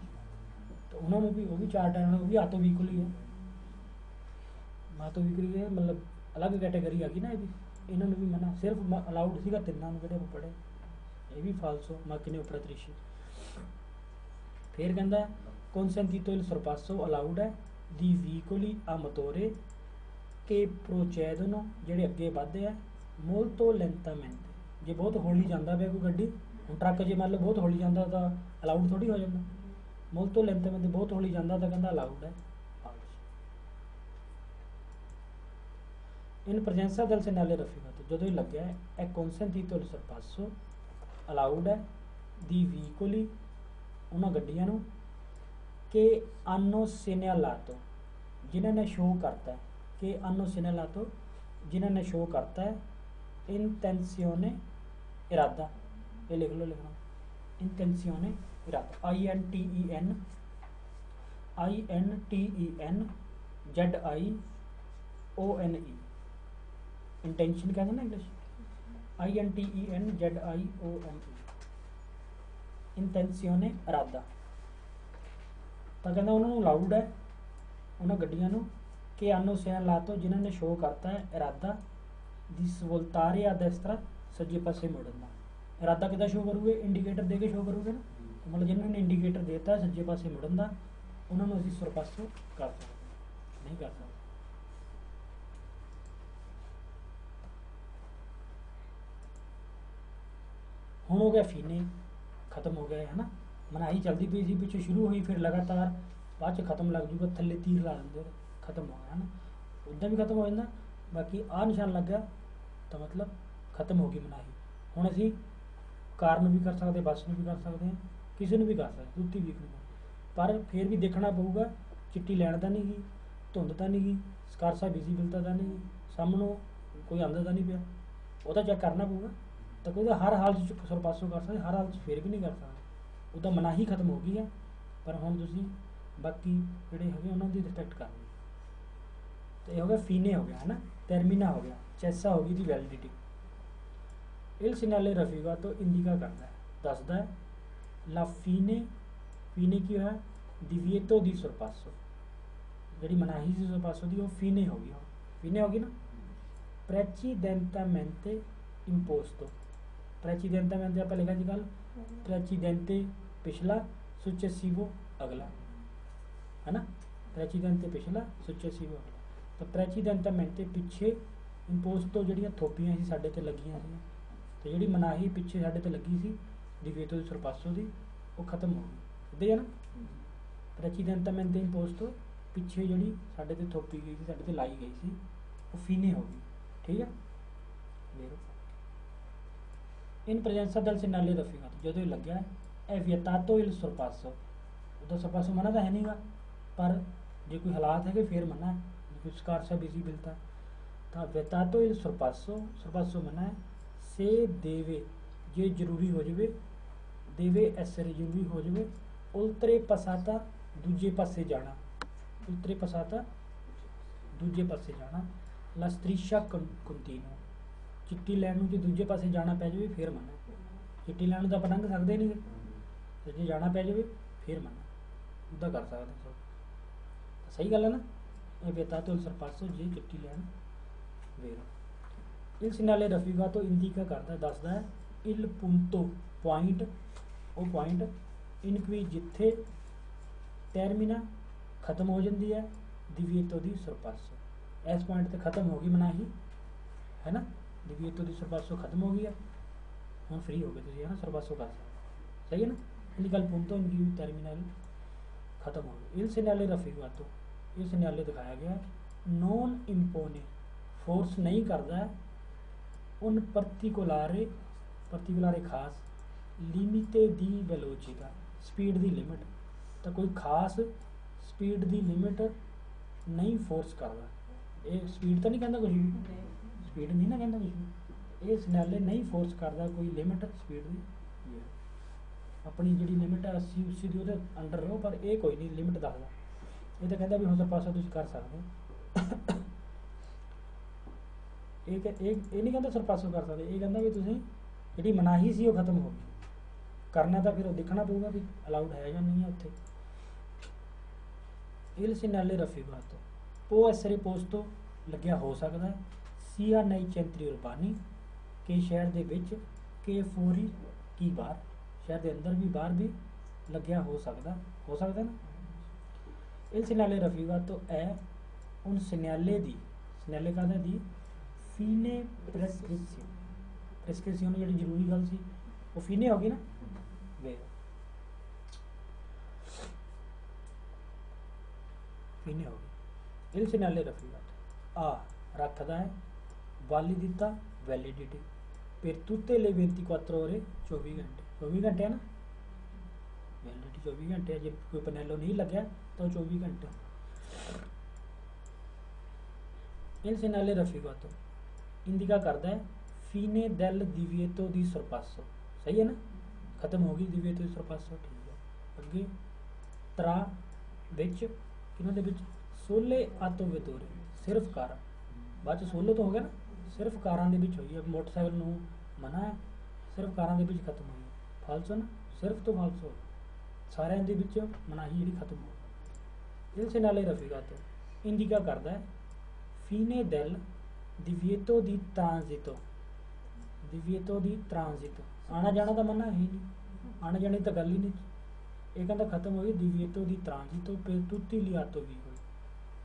ਤਾਂ ਉਹਨਾਂ ਨੂੰ ਵੀ, ਉਹ ਵੀ ਚਾਰ ਟਾਇਰਾਂ ਉਹ ਵੀ ਆਟੋ ਵਹੀਕਲ ਹੀ ਹੈ, ਆਟੋ ਵਹੀਕਲ ਹੈ, ਮਤਲਬ ਅਲੱਗ ਕੈਟੇਗਰੀ ਆ ਗਈ ਨਾ ਇਹਦੀ, ਇਹਨਾਂ ਨੂੰ ਵੀ ਮਨਾ, ਸਿਰਫ ਅਲਾਉਡ ਸੀਗਾ ਤਿੰਨਾਂ ਨੂੰ ਜਿਹੜੇ ਆਪਾਂ ਪੜ੍ਹੇ, ये भी फालसो, macchine operatrici। फिर कहता consentito il sorpasso allowed है di veicoli a motore che procedono ਜਿਹੜੇ ਅੱਗੇ ਵਧਦੇ ਆ molto lentamente, ਜੇ ਬਹੁਤ ਹੌਲੀ ਜਾਂਦਾ ਪਿਆ ਕੋਈ ਗੱਡੀ, ਹੁਣ ਟਰੱਕ ਜੇ ਮੰਨ ਲਓ ਬਹੁਤ ਹੌਲੀ ਜਾਂਦਾ ਤਾਂ ਅਲਾਉਡ ਥੋੜੀ ਹੋ ਜਾਂਦਾ, molto lentamente ਬਹੁਤ ਹੌਲੀ ਜਾਂਦਾ ਤਾਂ ਕਹਿੰਦਾ ਅਲਾਉਡ ਹੈ, ਫਾਲਸੋ। In presenza del segnale rafficato ਜਦੋਂ ਇਹ ਲੱਗਿਆ è consentito il sorpasso, ਅਲਾਉਡ ਹੈ di veicoli ਉਹਨਾਂ ਗੱਡੀਆਂ ਨੂੰ che hanno segnalato, ਜਿਨ੍ਹਾਂ ਨੇ ਸ਼ੋ ਕਰਤਾ ਹੈ, che hanno segnalato ਜਿਨ੍ਹਾਂ ਨੇ ਸ਼ੋ ਕਰਤਾ ਹੈ intenzione ਇਰਾਦਾ, ਇਹ ਲਿਖ ਲਓ, ਲਿਖਣਾ intenzione ਇਰਾਦਾ, INTEN ZIONE, इंटेंशन कहते हैं ना इंग्लिश, INTENZIONE, इंटेंसियोने इरादा, तो कहना उन्होंने अलाउड है उन्होंने गड्डियां नूं कि आनो सेना लातो जिन्होंने शो करता है इरादा di svoltare a destra सज्जे पासे मुड़ना, इरादा किदा शो करूगे, इंਡੀਕੇਟਰ ਦੇ ਕੇ ਸ਼ੋ ਕਰੂਗੇ ਨਾ। मतलब जिन्होंने इंਡੀਕੇਟਰ देता सज्जे पासे मुड़न का, उन्होंने असीं सरपासो कर सकते नहीं कर सकते। हुण हो गया फीने, खत्म हो गया है ना। मनाही चलती पई सी, पिछे शुरू हुई, फिर लगातार बाद च खत्म लग जूगा, थल्ले तीर ला देंगे, खत्म हो गया है ना। उद्दां भी खत्म हो जाता, बाकी आ निशान लग गया तो मतलब खत्म हो गई मनाही। हुण असीं कार नूं भी कर सकते, बस नूं भी कर सकते हैं, किसी नूं भी कर सकते, उत्ती वीक नूं। पर फिर भी देखना पऊगा चिट्टी लैन तो नहीं गई, धुंध तो नहीं गई, स्कारसा विजिबलता तो नहीं गई, सामनों कोई आंदा तो नहीं पिया, वो तो चैक करना पऊगा। तो कोई हर हाल च सरपासो कर सकते, हर हाल च फिर भी नहीं कर सकते, वो तो मनाही खत्म हो गई है। पर हुण तुसीं बाकी जिहड़े हैगे उन्हां दी रिस्पैक्ट करनी। तो ये हो गया फीने हो गया है ना, टर्मिना हो गया, चैसा होगी दी वैलिडिटी। इल सिग्नले रफीगा तो इंडिका करता है, दसदा है ला फीने, फीने की है दिविएतो दी सरपासो, जी मनाही सी सरपासो दी वो फीने होगी, फीने होगी ना। प्रेसिडेंटामेंटे इम्पोस्तो, प्रेसिडेंटामेंटे आप लिखा जी कल, प्रेसिडेंटे पिछला, सुचेसिवो अगला, है ना। प्रेसिडेंटे पिछला, सुचेसिवो अगला। तो प्रेसिडेंटामेंटे पिछे, इम्पोस्तो जड़ियाँ थोपियां सी साडे ते लगियां सी, तो जी मनाही पिछे साडे ते लगी सी दिविएतो दी सरपासो दी, वो खत्म हो गई। इदा है ना, प्रेसिडेंटामेंटे इम्पोस्तो पिछे जी साडे ते थोपी गई सी, साडे ते लाई गई सी, वो फीने हो गई। ठीक है, इन प्रेजेंसा दल सिग्नाले रफीगा, तो जो लग्या है वियतातो इल सरपासो, उदा सरपासो मना तो है नहीं गा, पर जो कोई हालात है फिर मना है, कोई स्कारसा विजिबलता, तो वियतातो इल सरपासो, सरपासो मना है। से देवे, जे जरूरी हो जाए, देवे एसरे जरूरी हो जाए, उल्तरे पसाता दूजे पासे जाना, उल्तरे पसाता दूजे पासे जाना, लस्त्रीशा कंटीनो, चिट्टी लैन जो दूजे पासे जाना पै जाए फिर मना, चिट्टी लैन तो आप लंघ सकते नहीं, तो जो जाना पै जाए फिर मना, उदा कर सकते सब। सही गल है ना। बेता तो सरपासो जे चिट्टी लैन वेर इल सिग्नाले रफीगा तो इंडिका करता दसदा है इल पुंतो पॉइंट, वो पॉइंट इनक्वी जिथे टर्मिना खत्म हो जाती है दिविएतो दी सरपासो, इस पॉइंट पर खत्म होगी मनाही, है ना। दिविएतो दी सरपासो खत्म हो गई है, हम फ्री हो गए तुम, है ना, सरपासो कर सकते। सही है ना। इनकी गल पुंतो इनकी टर्मिनल खत्म हो गई। इल सिग्नाले रफीगा तो ये सिग्नाले दिखाया गया नॉन इम्पोने, फोर्स नहीं करता है उन पर्टिकुलारे, पर्टिकुलारे खास लिमिटे दी वेलोचिटा, स्पीड दी लिमिट, तो कोई खास स्पीड दी लिमिट नहीं फोर्स करता। ये स्पीड तो नहीं कहता कुछ भी, स्पीड नहीं ना कहता कुछ भी, ये सिग्नाले नहीं फोर्स करता कोई लिमिट स्पीड की, अपनी जी लिमिट है 80 80 की वो अंडर रहो, पर ये कोई नहीं लिमिट दसदा, ये तो कहता भी हम सरपासा तुम कर सकते, ये नहीं कहता सरपासो कर सकते, ये कहता भी तुम जी मनाही सी वो खत्म हो गई, करना तो फिर देखना पऊगा भी अलाउड है या नहीं है उत्थे। इल सिग्नाले रफीगा तो पो एसरे पोस्तो लग्या हो सकता है, सीआ नई चैंतरी उर्बानी के शहर दे विच, के फोरी की बाहर, शहर के अंदर भी बाहर भी लग्या हो सकता ना। इल सिग्नाले रफीगा तो ए उन सिग्नाले दी, सिग्नाले का दी फीने प्रेस्क्रिप्शन, प्रेस्क्रिप्शन जी जरूरी गल सी वो फीने होगी ना वे, फीने होगी। इल सिग्नाले रफीगा तो आ रखता है वालिदिता validity per tutte le 24 ore 24 घंटे, 24 घंटे है ना वैलिडिटी, 24 घंटे है। जब कोई पनेलो नहीं लगे तो 24 घंटे। इन सिग्नाले रफीगा तो इंडिका करता है फीने डेल दिविएतो दी सरपासो, सही है ना, खत्म होगी दिविएतो दी सरपासो। ठीक है, अगे त्रा बिच किन्हों दे बिच सोले आतो वेतोरे, सिर्फ कार, बाद सोलो तो हो गया ना, सिर्फ कारां दे विच होई है, मोटरसाइकिल नूं मना है, सिर्फ कारां दे विच खत्म होई है, फालसो ना, सिर्फ तो फालसो सारिਆਂ दे विच मनाही जिहड़ी खत्म हो गई। इस नाले रफीगा तो इंडिका करदा है फीने डेल दिविएतो दी ट्रांजिटो, दिविएतो दी ट्रांजिटो आना जाना तो मना है ही नहीं, आने जाने तो गल ही नहीं। ये कहता खत्म हो गई दिव्येतो दी ट्रांजितो पे तुत्ती लियातो भी हुई।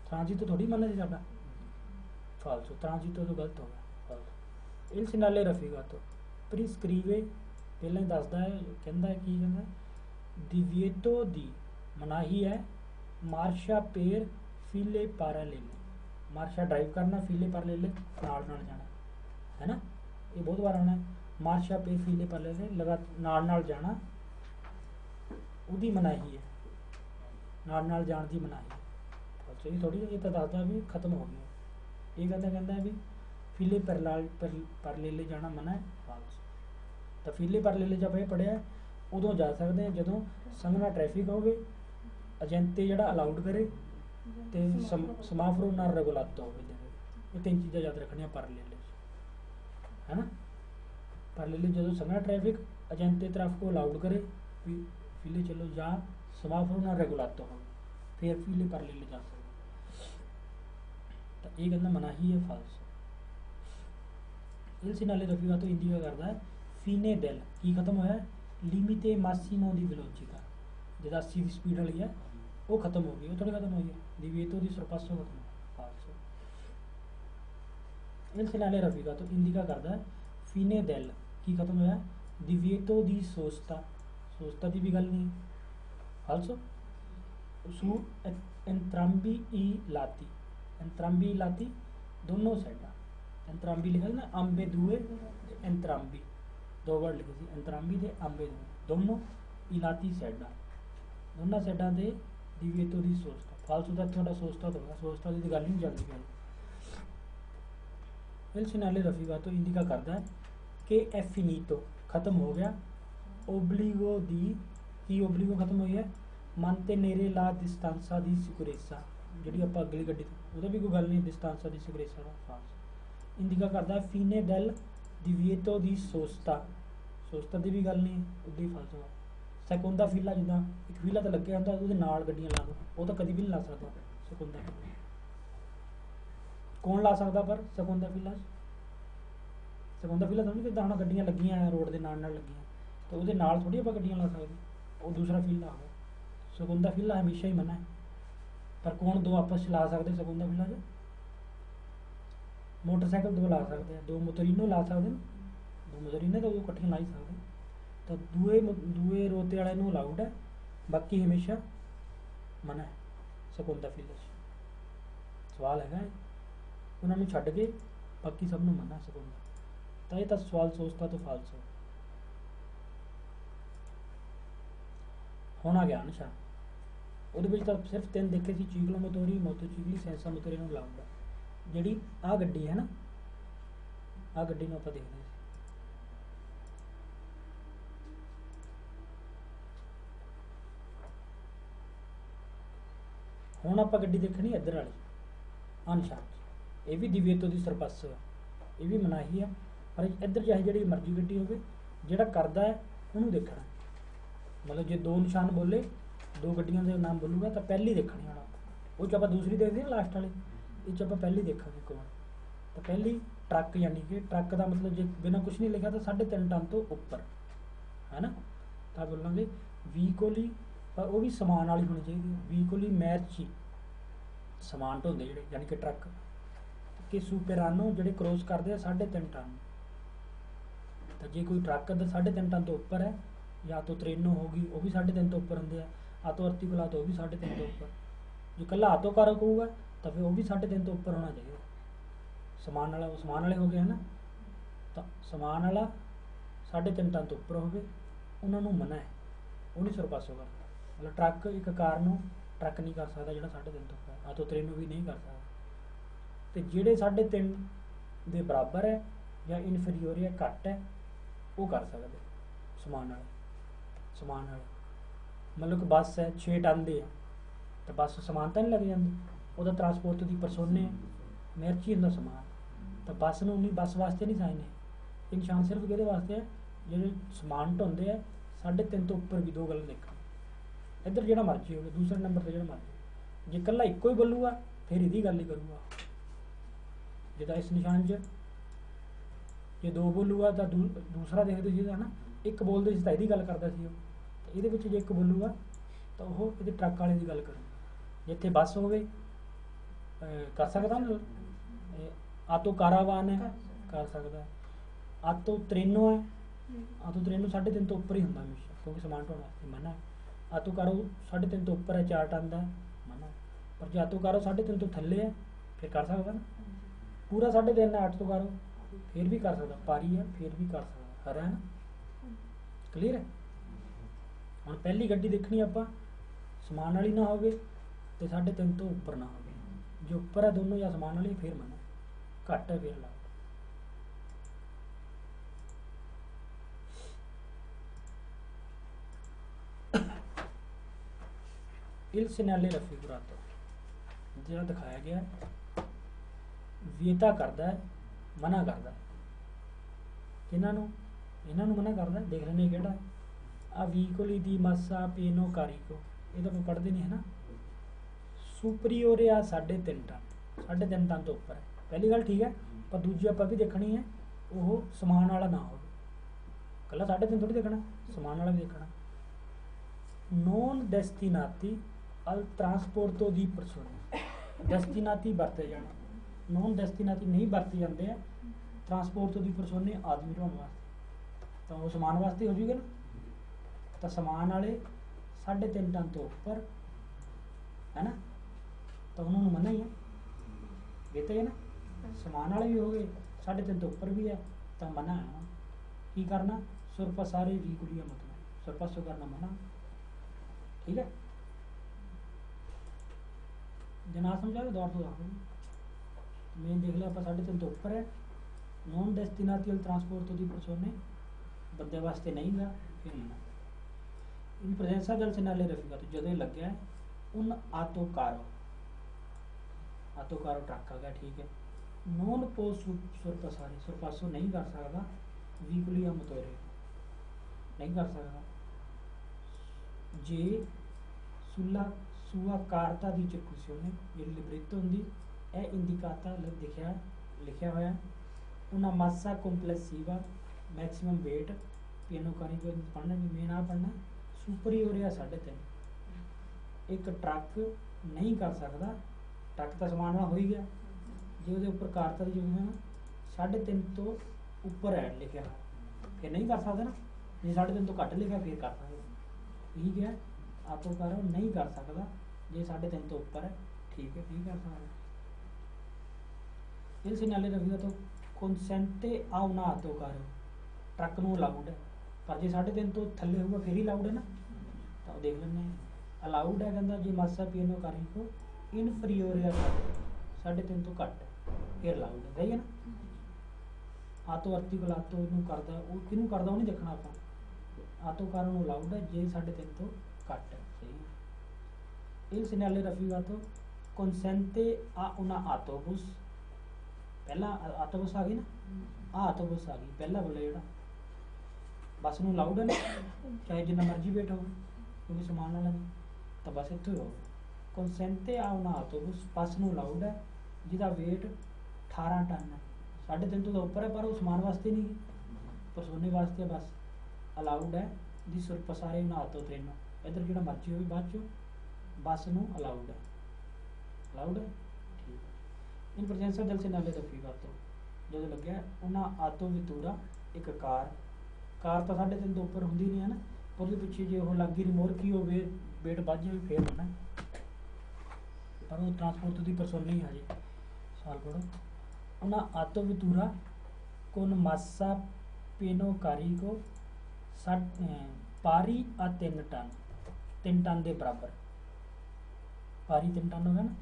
ट्रांजितो थोड़ी मना जी साडा, फालसो ट्रांजितो तो गलत हो गया फालसो। इस नाले रफीगा तो प्रिस्क्रीवे पहले ही दसदा है, कहता है की कहता है दिव्येतो दी मनाही है मार्शा पेर फीले पारालेले। मार्शा ड्राइव करना, फीले पारालेले नाल नाल जाना है ना, ये बहुत बार आना है। मार्शा पेर फीले पारालेले लगा नाल नाल जाना, उदी मनाही है, नाल नाल जान दी मनाही है। अच्छा ये थोड़ी ये तो दसदा भी खत्म हो गया। ये कहता है भी फीले पारालेले जाना मना है फालस। तो फीले पारालेले जब ये पढ़िया उदों जा सकते हैं जदों संघना ट्रैफिक होवे, एजेंटे जड़ा अलाउड करे ते समाफरो ना रेगुलातो होवे। ये तीन चीज़ां याद रखनियां पारालेले है ना। पारालेले जदों संघना ट्रैफिक एजेंटे ट्रैफिक को अलाउड करे भी फीले चलो या समाफरो ना रेगुलातो हो, फिर फीले पारालेले जा सकते। तो ये कहना मनाही है फालस। इस नाले रफीगा तो इंडिया करता है फीने दिल की खत्म होया लिमिटे मासिमो दी वेलोसिटी जो 80 की स्पीड वाली है वो खत्म हो गई, वो थोड़ी खत्म हुई है दिव्येतो दी सरपासो खत्म फालसो। इस नाले रफीगा तो इंडिका करता है फीने दिल की खत्म होया दिव्येतो दी सोचता, सोचता की भी गल नहीं फालसो। सू एंत्राम्बी ई लाती, एंत्राम्बी लाती दोनों साइडा, एंत्राम्बी लिखा ना अंबे दुए एंत्राम्बी दो वर्ड लिखे सी एंत्राम्बी दे अंबे दुए दोनों इलाती साइडा, दोनों साइडा दे दिव्येतो दी सोचता। फालसू का थोड़ा सोचता तो होगा, सोचता की गल नहीं चलती गल। इल सिनाले रफीगा तो इंडिका करता है कि ए फिनीतो खत्म हो गया ओब्लिगो दी की ओब्लिगो खत्म हुई है मानते नेरे ला डिस्टांसा दी सिकुरेसा जी आप अगली गड्डी तो भी कोई गल नहीं डिस्टांसा दी सिकुरेसा का फालस। इंडिका करता है फीने डेल दिव्येतो दी सोचता, सोचता की भी गल नहीं उदी फालसो। सेकुंदा फीला जिदा एक फीला तो लगे होंगे वो नाल गड्डियां ला दो, वो तो कभी भी नहीं ला सकता सेकुंदा। कौन ला सकता पर सेकुंदा फीला, सेकुंदा फीला तो नहीं जिदा हम गड्डियां लगियां रोड के नाल लगियां तो वो नाल थोड़ी आप गड्डियां ला सकते, वो दूसरा फीला हो। सेकुंदा फीला हमेशा ही मना है, पर कौन दो आपस ला सकते सेकुंदा फीला च? मोटरसाइकिल दो ला सकते हैं, दो मोटरीनो ला सकते हैं, दो मोटरीने तो कट्ठियां ला ही सकते। तो दूए रोते वाले नूं अलाउड है, बाकी हमेशा मना है सेकुंदा फीला च। सवाल है उन्होंने छड्ड के बाकी सब नूं मना सेकुंदा। तो ये तो सवाल सोचता तो फालसो। होना गया निशान वो तो सिर्फ 3 देखे सी चीकलो मोतोरी मोतो चीकली सेंसा मोतोरी नूं अलाउड है। जी आ गड्डी है ना, आ गड्डी नूं आपां देखदे सी हुण आपां गड्डी देखनी इधर वाली आ निशान, ये भी दिव्येतो दी सरपासो है, ये भी मनाही है। पर इधर चाहे जी मर्जी गड्डी होवे जिहड़ा करदा है उहनूं देखना। मतलब जे 2 निशान बोले 2 गड्डियां दे नाम बोलूगा तो पहली देखनी होना, वो आप दूसरी देखते हैं लास्ट वाली, ये आप पहली देखा कौन। तो पहली ट्रक यानी कि ट्रक का मतलब जो बिना कुछ नहीं लिखा तो 3.5 टन तो उपर है ना। तो बोलेंगे व्हीकोली, पर वो भी समान वाली होनी चाहिए। व्हीकोली मैरची समान ढोंदे जोड़े यानी कि ट्रक कि सुपेरानो जोड़े क्रॉस करते हैं 3.5 टन। तो जे कोई ट्रक अगर 3.5 टन तो उपर है, या तो त्रेनो होगी वो भी 3.5 तो उपर होंगे, आतो अर्टिकुला तो वो भी 3.5 तो उपर। जो कला आतो कारक होगा तो फिर वो भी 3.5 तो उपर होना चाहिए। समान वाला वो समान वाले हो गए है ना, तो समान वाला 3.5 टन तो उपर हो, उन्होंने मना है, वो नहीं सरपासो करता। मतलब ट्रक एक कार नूं ट्रक नहीं कर सकता जो 3.5 तो उपर, आतो त्रेनो भी नहीं कर सकता। तो जोड़े 3.5 के बराबर है या इनफीरियर है घट है वो कर सकते समान वाले। समान वाले मतलब कि बस है 6 टन दे है तो बस समान तो नहीं लग जाती, वो ट्रांसपोर्ट की परसोने मेरची होंदा समान। तो बस नूं नहीं, बस वास्ते नहीं साइन है, ये निशान सिर्फ कि वास्ते है जो समान ढोंदे है 3.5 तो उपर भी 2 गल देखनी। इधर जो मर्जी हो दूसरे नंबर पर जो मर्जी, जे कला एको ही बोलूगा फिर यदी गल ही करूँगा। जिदा इस निशान च जे 2 बोलूगा तो दूसरा देखते है ना ਇੱਕ ਬੋਲਦੇ ਸੀ ਤਾਂ ਇਹਦੀ ਗੱਲ ਕਰਦਾ ਸੀ ਉਹ, ਤੇ ਇਹਦੇ ਵਿੱਚ ਜੇ ਇੱਕ ਬੋਲੂਗਾ ਤਾਂ ਉਹ ਇਹਦੇ ਟਰੱਕ ਵਾਲੇ ਦੀ ਗੱਲ ਕਰੂ। ਜਿੱਥੇ ਬੱਸ ਹੋਵੇ ਕਰ ਸਕਦਾ ਨਾ, ਆਟੋ ਕਾਰਾਵਾਨ ਹੈ ਕਰ ਸਕਦਾ, ਆਟੋ ਟ੍ਰੇਨੋ ਹੈ, ਆਟੋ ਟ੍ਰੇਨੋ 3.5 ਤੋਂ ਉੱਪਰ ਹੀ ਹੁੰਦਾ ਹਮੇਸ਼ਾ, ਕਿਉਂਕਿ ਸਮਾਨ ਢੋਣ ਵਾਸਤੇ ਮਨਾ ਹੈ। ਆਟੋ ਕਾਰੋ 3.5 ਤੋਂ ਉੱਪਰ ਹੈ, 4 ਟਨ ਦਾ ਮਨਾ, ਪਰ ਜੇ ਆਟੋ ਕਾਰੋ 3.5 ਤੋਂ ਥੱਲੇ ਹੈ ਫਿਰ ਕਰ ਸਕਦਾ ਨਾ। ਪੂਰਾ 3.5 ਹੈ ਆਟੋ ਕਾਰੋ ਫਿਰ ਵੀ ਕਰ ਸਕਦਾ, ਪਾਰੀ ਹੈ ਫਿਰ ਵੀ ਕਰ ਸਕਦਾ, ਹਰਾ ਹੈ ਨਾ, ਕਲੀਅਰ ਹੈ। ਹੁਣ ਪਹਿਲੀ ਗੱਡੀ ਦੇਖਣੀ ਆਪਾਂ ਸਮਾਨ ਵਾਲੀ ਨਾ ਹੋਵੇ ਤੇ 3.5 ਤੋਂ ਉੱਪਰ ਨਾ ਹੋਵੇ, ਜੇ ਉੱਪਰ ਹੈ ਦੋਨੋਂ ਜਾਂ ਸਮਾਨ ਵਾਲੀ ਫਿਰ ਮਨਾ, ਘੱਟ ਹੈ ਫਿਰ ਲਾ। il segnale raffigurato ਜਿਹੜਾ ਦਿਖਾਇਆ ਗਿਆ ਵਿਏਤਾ ਕਰਦਾ ਹੈ, ਮਨਾ ਕਰਦਾ ਹੈ ਕਿਹਨਾਂ ਨੂੰ, ਇਹਨਾਂ ਨੂੰ ਮਨਾ ਕਰਦਾ। ਦੇਖ ਲੈਣੇ ਕਿਹੜਾ ਆ ਵੀਕੋਲੀ ਦੀ ਮਾਸਾ ਪੀਨੋ ਕਾਰੀਕੋ, ਇਹ ਤਾਂ ਆਪਾਂ ਪੜ੍ਹਦੇ ਨਹੀਂ ਹੈ ਨਾ। ਸੁਪਰੀਓਰੇ ਆ 3.5 ਟਨ, 3.5 ਟਨ ਤੋਂ ਉੱਪਰ ਹੈ, ਪਹਿਲੀ ਗੱਲ ਠੀਕ ਹੈ। ਪਰ ਦੂਜੀ ਆਪਾਂ ਵੀ ਦੇਖਣੀ ਹੈ ਉਹ ਸਮਾਨ ਵਾਲਾ ਨਾ ਹੋਵੇ, ਇਕੱਲਾ 3.5 ਥੋੜ੍ਹੀ ਦੇਖਣਾ, ਸਮਾਨ ਵਾਲਾ ਵੀ ਦੇਖਣਾ। ਨੋਨ ਡੈਸਟੀਨਾਤੀ ਅਲ ਟਰਾਂਸਪੋਰਟੋ ਦੀ ਪਰਸੋਨੇ, ਡੈਸਟੀਨਾਤੀ ਵਰਤੇ ਜਾਣਾ, ਨੋਨ ਡੈਸਟੀਨਾਤੀ ਨਹੀਂ ਵਰਤੇ ਜਾਂਦੇ ਆ ਟਰਾਂਸਪੋਰਟੋ ਦੀ ਪਰਸੋਨੇ, ਆਦਮੀ ਢੋਣ ਵਾਸਤੇ, ਤਾਂ ਉਹ ਸਮਾਨ ਵਾਸਤੇ ਹੋ ਜੂਗਾ ਨਾ। ਤਾਂ ਸਮਾਨ ਵਾਲੇ 3.5 ਟਨ ਤੋਂ ਉੱਪਰ ਹੈ ਨਾ, ਤਾਂ ਉਹਨਾਂ ਨੂੰ ਮਨਾ ਹੀ ਹੈ, ਦੇਤੇ ਹੈ ਨਾ। ਸਮਾਨ ਵਾਲੇ ਵੀ ਹੋ ਗਏ 3.5 ਤੋਂ ਉੱਪਰ ਵੀ ਹੈ ਤਾਂ ਮਨਾ ਹੈ। ਕੀ ਕਰਨਾ, ਸੁਰਪਸਾਰੇ ਵੀਕੁਲੀਆ ਮਤਲਬ ਸੁਰਪਸੋ ਕਰਨਾ ਮਨਾ, ठीक है। जना समझा दौर तो मेन देख लिया आप 3.5 तो उपर है। नॉन डेस्टिनेशनल ट्रांसपोर्ट तो दी परसोने बंदे वास्ते नहीं गा फिर मना। इन प्रेजेंसा दल सिग्नले रफीका तो जदों लग गया उन आतो कारो ट्रक आ गया, ठीक है। नॉन पोस्ट सुरपसारे सुरपासो नहीं कर सकता, वीकली मतोरे नहीं कर सकता। जे सुला सुआ कारता दी चकुसियोने जी लिब्रेटो होंगी है इंडिकाता लिखा हुआ उन्हें मासा कॉम्प्लेक्सिवा मैक्सिमम वेट पियानो करी को पढ़ना नहीं, मैं ना पढ़ना सुपरीओर या 3.5। एक ट्रक नहीं कर सकता, ट्रक तो समान वाला हो ही गया जो उसके उपर कारता की जो 3.5 तो उपर है लिखा फिर नहीं कर सकता ना, जे 3.5 तो घट लिखा फिर कर सकता, ठीक है। आटो कारो नहीं कर सकता जे 3.5 तो ऊपर है, ठीक है, नहीं कर सकता। इस नाले रखिएगा तो कंसेंटे आओ ना आटो कारो ट्रक नूं अलाउड है, पर जे 3.5 तो थले होगा फिर ही अलाउड है ना, तो देख लें अलाउड है। कहता जे मासा पियानो कारी को इनफरीओर या 3.5 तो घट फिर अलाउड है, सही है ना। आटो आर्टिकल आटो करता वो किनू करता वो नहीं देखना आप, आटो कारों नूं अलाउड है जे 3.5 तो घट है, सही है। इल सिग्नले रफीगा तो कंसेंटे आ उना आटोबुस, पहला आटोबुस आ गई ना, आ आटोबुस आ गई पहला बोले जो बस नूं अलाउड है ना, चाहे जिन्ना मर्जी वेट हो क्योंकि समान वाला नहीं, तो बस इत्थों ही होगा। कंसेंटे आ उना आटोबुस बस नूं अलाउड है जिहदा वेट 18 टन है, 3.5 तो उपर है पर वो समान वास्ते नहीं, परसोने वास्ते बस अलाउड है। दी सुरपसारे ना आटो ट्रेनो इधर जो मर्जी हो बाद चो बस नूं अलाउड है, अलाउड है, ठीक है। इन प्रजेंसा दल से नाले रफी कर तो जो लग्या उन्हें आटो वितूरा एक कार तो 3.5 तो उपर होंगी नहीं है ना, उसके पिछे जो लग गई रिमोरकी हो वेट बढ़ जाए फिर होना, पर वो ट्रांसपोर्ट की परसोने ही हजे साल पढ़ो। उन्हें आटो वितूरा कोन मासा पेनो कारी को पारी आ 3 टन के बराबर, पारी 3 टन हो गया ना।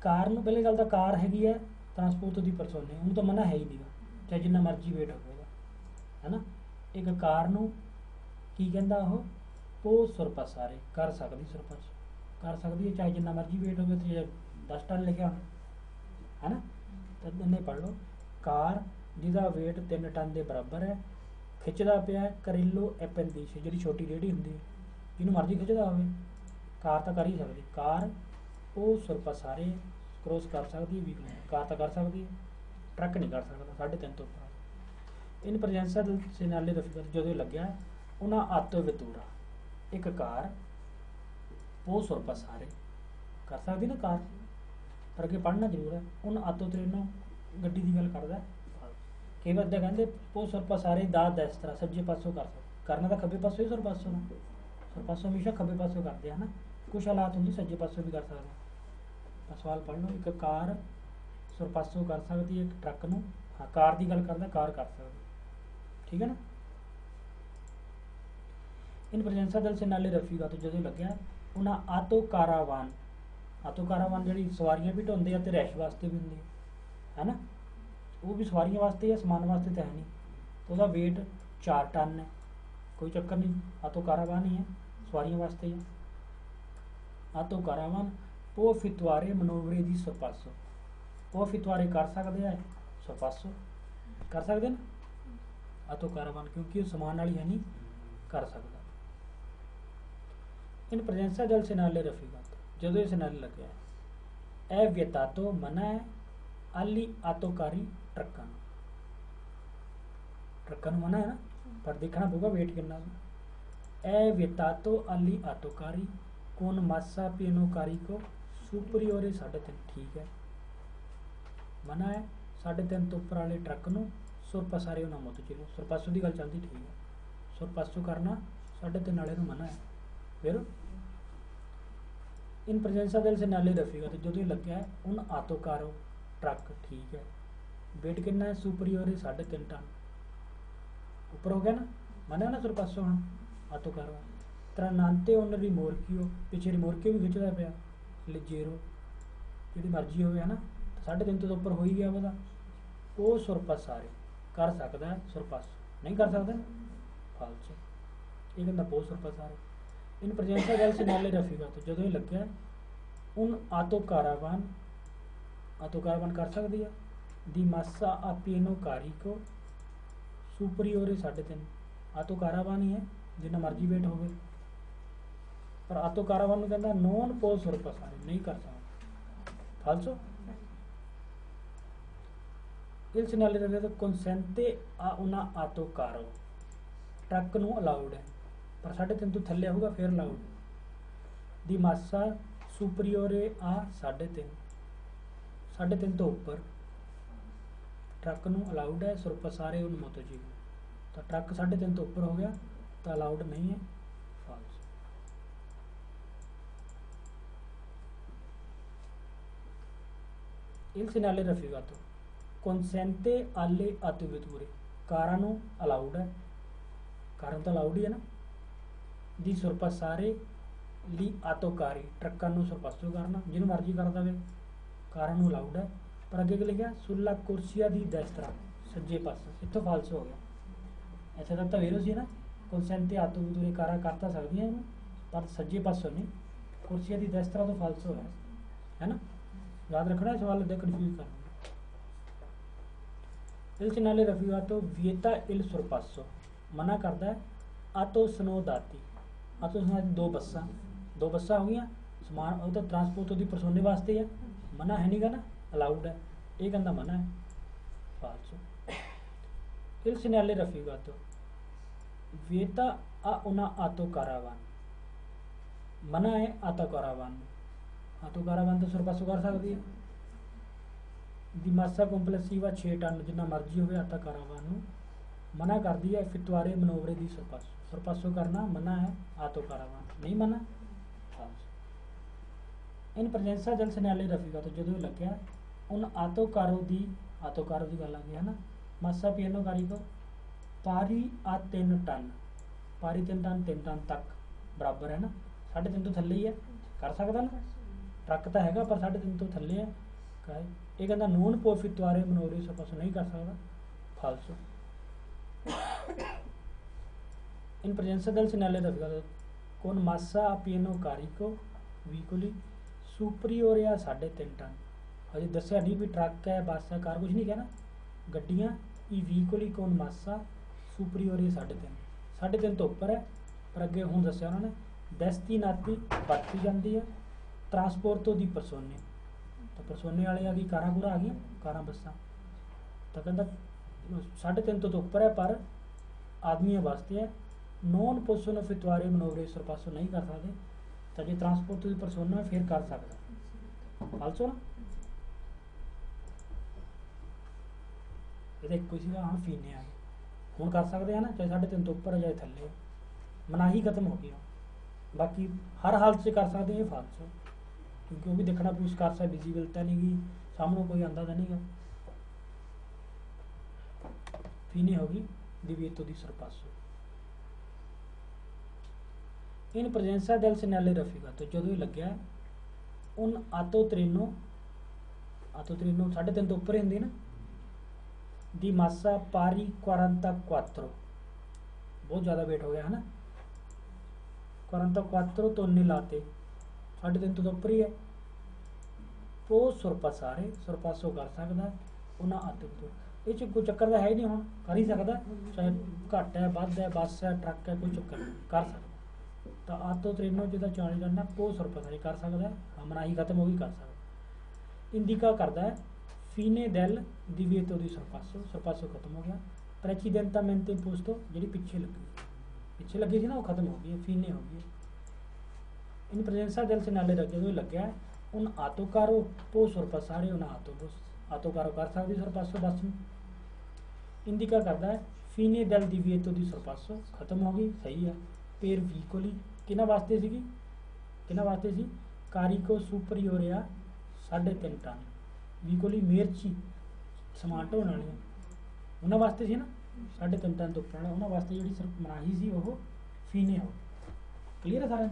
कार पहले गल तो कार हैगी है ट्रांसपोर्ट की परसोने उन्होंने तो मना है ही नहीं, चाहे जिन्ना मर्जी वेट होगा है ना। एक कार नूं की कहता वो पो सुरपसारे कर सकती, सुरपस कर सकती है चाहे जिन्ना मर्जी वेट हो, तो 10 टन लिखा है ना, तो इन्हें पढ़ लो कार जिसका वेट 3 टन के बराबर है, खिंचता पिया करेलो एपेंडिश जी छोटी रेहड़ी होंगी जिन्होंने मर्जी खिंचता हो, कार तो कर ही सकती, कार वो सुरपसारे क्रॉस कर सकती है, वीक कार तो कर सकती है, ट्रक नहीं कर सकता 3.5 तो उपर। इन प्रजेंसा del segnale raffigurato ਜਦੋਂ ਲੱਗਿਆ ਉਹਨਾਂ ਆਤੋ ਵਿਤੂਰਾ ਇੱਕ ਕਾਰ ਉਹ ਸੁਰਪਸਾਰੇ ਕਰ ਸਕਦੀ ਨਾ ਕਾਰ ਪਰ ਅੱਗੇ ਪੜ੍ਹਨਾ ਜ਼ਰੂਰ ਹੈ ਉਹਨਾਂ ਆਤੋ ਤ੍ਰੇਨੋ ਗੱਡੀ ਦੀ ਗੱਲ ਕਰਦਾ ਕਈ ਵਾਰ ਕਹਿੰਦੇ ਉਹ ਸੁਰਪਸਾਰੇ ਦਾ ਦੈਸਤਰਾ ਸੱਜੇ ਪਾਸੋਂ ਕਰ ਸਕਦਾ ਕਰਨਾ ਤਾਂ ਖੱਬੇ ਪਾਸੋਂ ਹੀ ਸੁਰਪਾਸੋਂ ਨਾ ਸੁਰਪਾਸੋਂ ਹਮੇਸ਼ਾ ਖੱਬੇ ਪਾਸੋਂ ਕਰਦੇ ਆ ਨਾ ਕੁਛ ਹਾਲਾਤ ਹੁੰਦੇ ਸੱਜੇ ਪਾਸੋਂ ਵੀ ਕਰ ਸਕਦੇ ਤਾਂ ਸਵਾਲ ਪੜ੍ਹ ਲਓ ਇੱਕ ਕਾਰ ਸੁਰਪਾਸੋਂ ਕਰ ਸਕਦੀ ਹੈ ਇੱਕ ਟਰੱਕ ਨੂੰ ਹਾਂ ਕਾਰ ਦੀ ਗੱਲ ਕਰਦਾ ਕਾਰ ਕਰ ਸਕਦੀ ठीक है ना इन प्रजेंसा दल से नाले रफीगा तो जो लग्या उन्हें आतो कारावान जी सवारियां भी ढोंदे ते रैश वास्ते भी होंगे है ना वो भी सवारियां वास्ते या समान वास्ते तो है नहीं तो उसका वेट 4 टन है कोई चक्कर नहीं आतो कारावान ही है सवारियां वास्ते है आतो कारावान पो फितवारे मनोवरे दी सुरपासो पो फितवारे कर सकते हैं सुरपासो कर सकते ना आतो कारावान क्योंकि समान वाली है नहीं कर सकता इन प्रजेंसा जल से नाले रफीगा जो इस नाले लगे ए व्यतातो मना है अली आतोकारी ट्रक्कन मना है ना पर देखना पड़ेगा वेट कितना ए व्यतातो अली आतोकारी कौन मासा पिनोकारी को सुपरियोर 3.5 ठीक है मना है 3.5 तो उपर वाले ट्रक नूं सुरपसारे ना मत चलो सुरपासों की गल चलती ठीक है सुरपासों करना 3.5 वाले नूं मना है फिर इन प्रजेंसा दिल से नाले रफीगा तो जो लग्या है उन आतो कारो ट्रक ठीक है वेट कितना है सुपरियोर 3.5 टन ऊपर हो गया ना मना ना सुरपासों हाँ आतो कारो तरह नानते उन रिमोरकियो पिछे रिमोरकियो भी खिंचता पाया लिजेरो जी मर्जी हो है ना 3.5 तो उपर हो ही गया वह वो सुरपसारे कर सकता है सुरपासो नहीं कर सकता फालसो ये कहता बहुत सुरपसारे इन प्रजेंसा गल से नाले रफीगा तो जो लग्या उन आतो कारावान कर सकती है दी मासा आपिनो कारी को सुपरियोर 3.5 आतो कारावान ही है जिन्ना मर्जी वेट हो पर आतो कारावान कहता नॉन पो सुरपसारे नहीं कर सकता फालसो il segnale रफीगा तो consente a una आतो कारो ट्रक नूं अलाउड है पर 3.5 तो थल्ले होगा फिर अलाउड दी मासा सुपरियोरे आ 3.5 तो ऊपर ट्रक नूं अलाउड है सुरपसारे उन मोतो जी तो ट्रक 3.5 तो ऊपर हो गया तो अलाउड नहीं है फॉल्स il segnale रफीगा तो कॉन्सेंटे आले आतुवितूरे कारां नूं अलाउड है कारां तो अलाउड ही है ना दी सुरपसारे ली आतोकारी ट्रक्कां नूं सुरपासो करना जिन्हों मर्जी कर दे कारां नूं अलाउड है पर अगे लिखा सुला कुर्सिया दी दस्तरा सज्जे पासे इत्थों फालसो हो गया ऐसा तक तो वेरो सी ना कॉन्सेंटे आतुवितूरे कारां करता सकदियां पर सज्जे पासों नहीं कुर्सिया दी दस्तरा तो फालसो है ना याद रखना सवाल दे कन्फ्यूज करना il segnale रफीगा तो वियता इल सुरपासो मना करता है आतो स्नोदाती आतो स्नोदाती दो बसा हो गई समान तो ट्रांसपोर्ट की परसोने वास्ते है मना है नहीं गा ना अलाउड है ये कहता मना है फालसो il segnale रफीगा तो वियता आ उना आतो कारावान मना है आतो कारावान तो सुरपासो कर सकती है दी मासा कंपलेक्सिवा 6 टन जिन्ना मर्जी हो आता कारावान मना कर दी है फितवारे मनोवरे दी सुरपासो करना मना है आतो कारावान नहीं मना इन प्रजेंसा जल सेनाले रफीगा तो जो लग्या उन आतो कारो की गल आ गई है ना मासा पियानो कारी को पारी आ 3 टन पारी 3 टन तक बराबर है ना 3.5 तो थले ही है कर सकता ना ट्रक तो हैगा पर 3.5 तो थले है ये कहता नॉन पोफितवारे मनोरे सुरपासो नहीं कर सकता फालसो इन प्रजेंसा दल सेनाले रफीगा कौन मासा पियानो कारी को वीकुली सुपरियोर या 3.5 टन अजे दसिया नहीं भी ट्रक है बस है कार कुछ नहीं कहना गड्डियाँ ई वीकुली कौन मासा सुपरियोर या 3.5 तो ऊपर है पर अगे हूँ दसिया उन्होंने डेस्टिनाती बरती जाती है ट्रांसपोर्टो दी परसोने तो परसोने वाले आ गई कारां कूरां आ गई कारां बसां तो कहता 3.5 ਤੋਂ ਉੱਪਰ ਹੈ ਪਰ ਆਦਮੀਆਂ ਵਾਸਤੇ ਹੈ। ਨੋਨ ਪੋਸਨ ਫਿਤਵਾਰੇ ਮਨੋਵਰੇ ਸਰਪਾਸੋ ਨਹੀਂ ਕਰ ਸਕਦੇ, ਤਾਂ ਜੇ ਟਰਾਂਸਪੋਰਟ ਦੀ ਪਰਸੋਨਾ ਫਿਰ ਕਰ ਸਕਦਾ। ਫਾਲਸੋ ਨਾ ਇਹਦਾ ਇੱਕੋ ਸੀਗਾ, ਹੁਣ ਫੀਨੇ ਆ ਗਏ, ਹੁਣ ਕਰ ਸਕਦੇ ਆ ਨਾ, ਚਾਹੇ 3.5 ਤੋਂ ਉੱਪਰ ਹੈ ਚਾਹੇ ਥੱਲੇ, ਮਨਾਹੀ ਖਤਮ ਹੋ ਗਈ। ਬਾਕੀ ਹਰ ਹਾਲਤ 'ਚ ਕਰ ਸਕਦੇ ਇਹ ਫਾਲਸੋ, क्योंकि वो भी देखना भी उस कार से विजिबिलिटी नहीं गई, सामने कोई आंदा तो नहीं गा। फीने होगी दिव्यतो दी सरपासो इन प्रजेंसा del segnale raffigurato, जो ही लग गया उन आतो त्रेनो 3.5 तो ऊपर ही ना दी मासा पारी 44, बहुत ज़्यादा वेट हो गया है ना, 44 टोने लाते 3.5 तो ऊपर ही है। वो सुरपासारे सुरपासो कर सकता उन्हें आते तो ये कोई चक्कर तो है ही नहीं, हम कर ही सकता, चाहे घट है वध है बस है ट्रक है, कोई चक्कर नहीं कर सकता। तो आतो त्रेनो जो चाली जाना वो सुरपासारी कर सकता है, मनाही खत्म होगी कर सकता। इंदिका करता है फीने del divieto di sorpasso, सरपासो खत्म हो गया। प्रेसिडेंटामेंटे पोस्तो जी पिछे लगी थी ना वो खत्म हो गई, फीने हो गई। इन प्रेजेंसा del segnale रखे जो लग गया उन आतो कारो पो सरपासारे उन आतो कारो कर सकती सरपासो बस में। इंदिका करता है फीने del divieto di sorpasso खत्म हो गई, सही है। पेर वीकोली किना वास्ते सी कारिको सुपरियोरिया 3.5 टन वीकोली मेरची समान ढोने वाली उन्होंने वास्ते सी ना 3.5 टन तो उपर उन्होंने वास्ते जी मनाही सी वो फीने हो। क्लीयर है सारा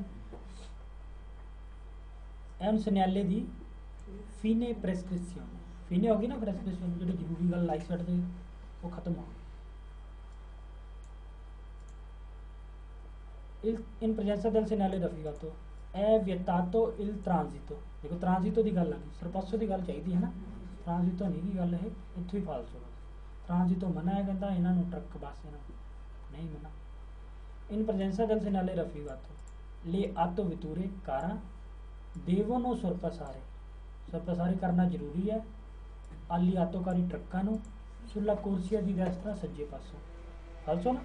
एम सन्याले दी फीने प्रेसक्रिप्शन फीने होगी ना प्रेसक्रिप्शन जी जरूरी गल लाइफ सेट दे वो खत्म हो गई। इन प्रेजेंसा del segnale raffigurato è vietato il transito, देखो ट्रांजिटो की गल आ गई, सरपासो की गल चाहिए है ना, ट्रांजिटो नहीं की गल है, इतों ही फालसो ट्रांजिटो मना है, कहता इन्हों ट्रक बस नहीं मना। इन प्रेजेंसा del segnale raffigurato ले आतो वितूरे कारा देवनो सुरपासारे करना जरूरी है। आली आतोकारी ट्रकों सुला कुर्सिया की रेस्टा सज्जे पासों फालसो ना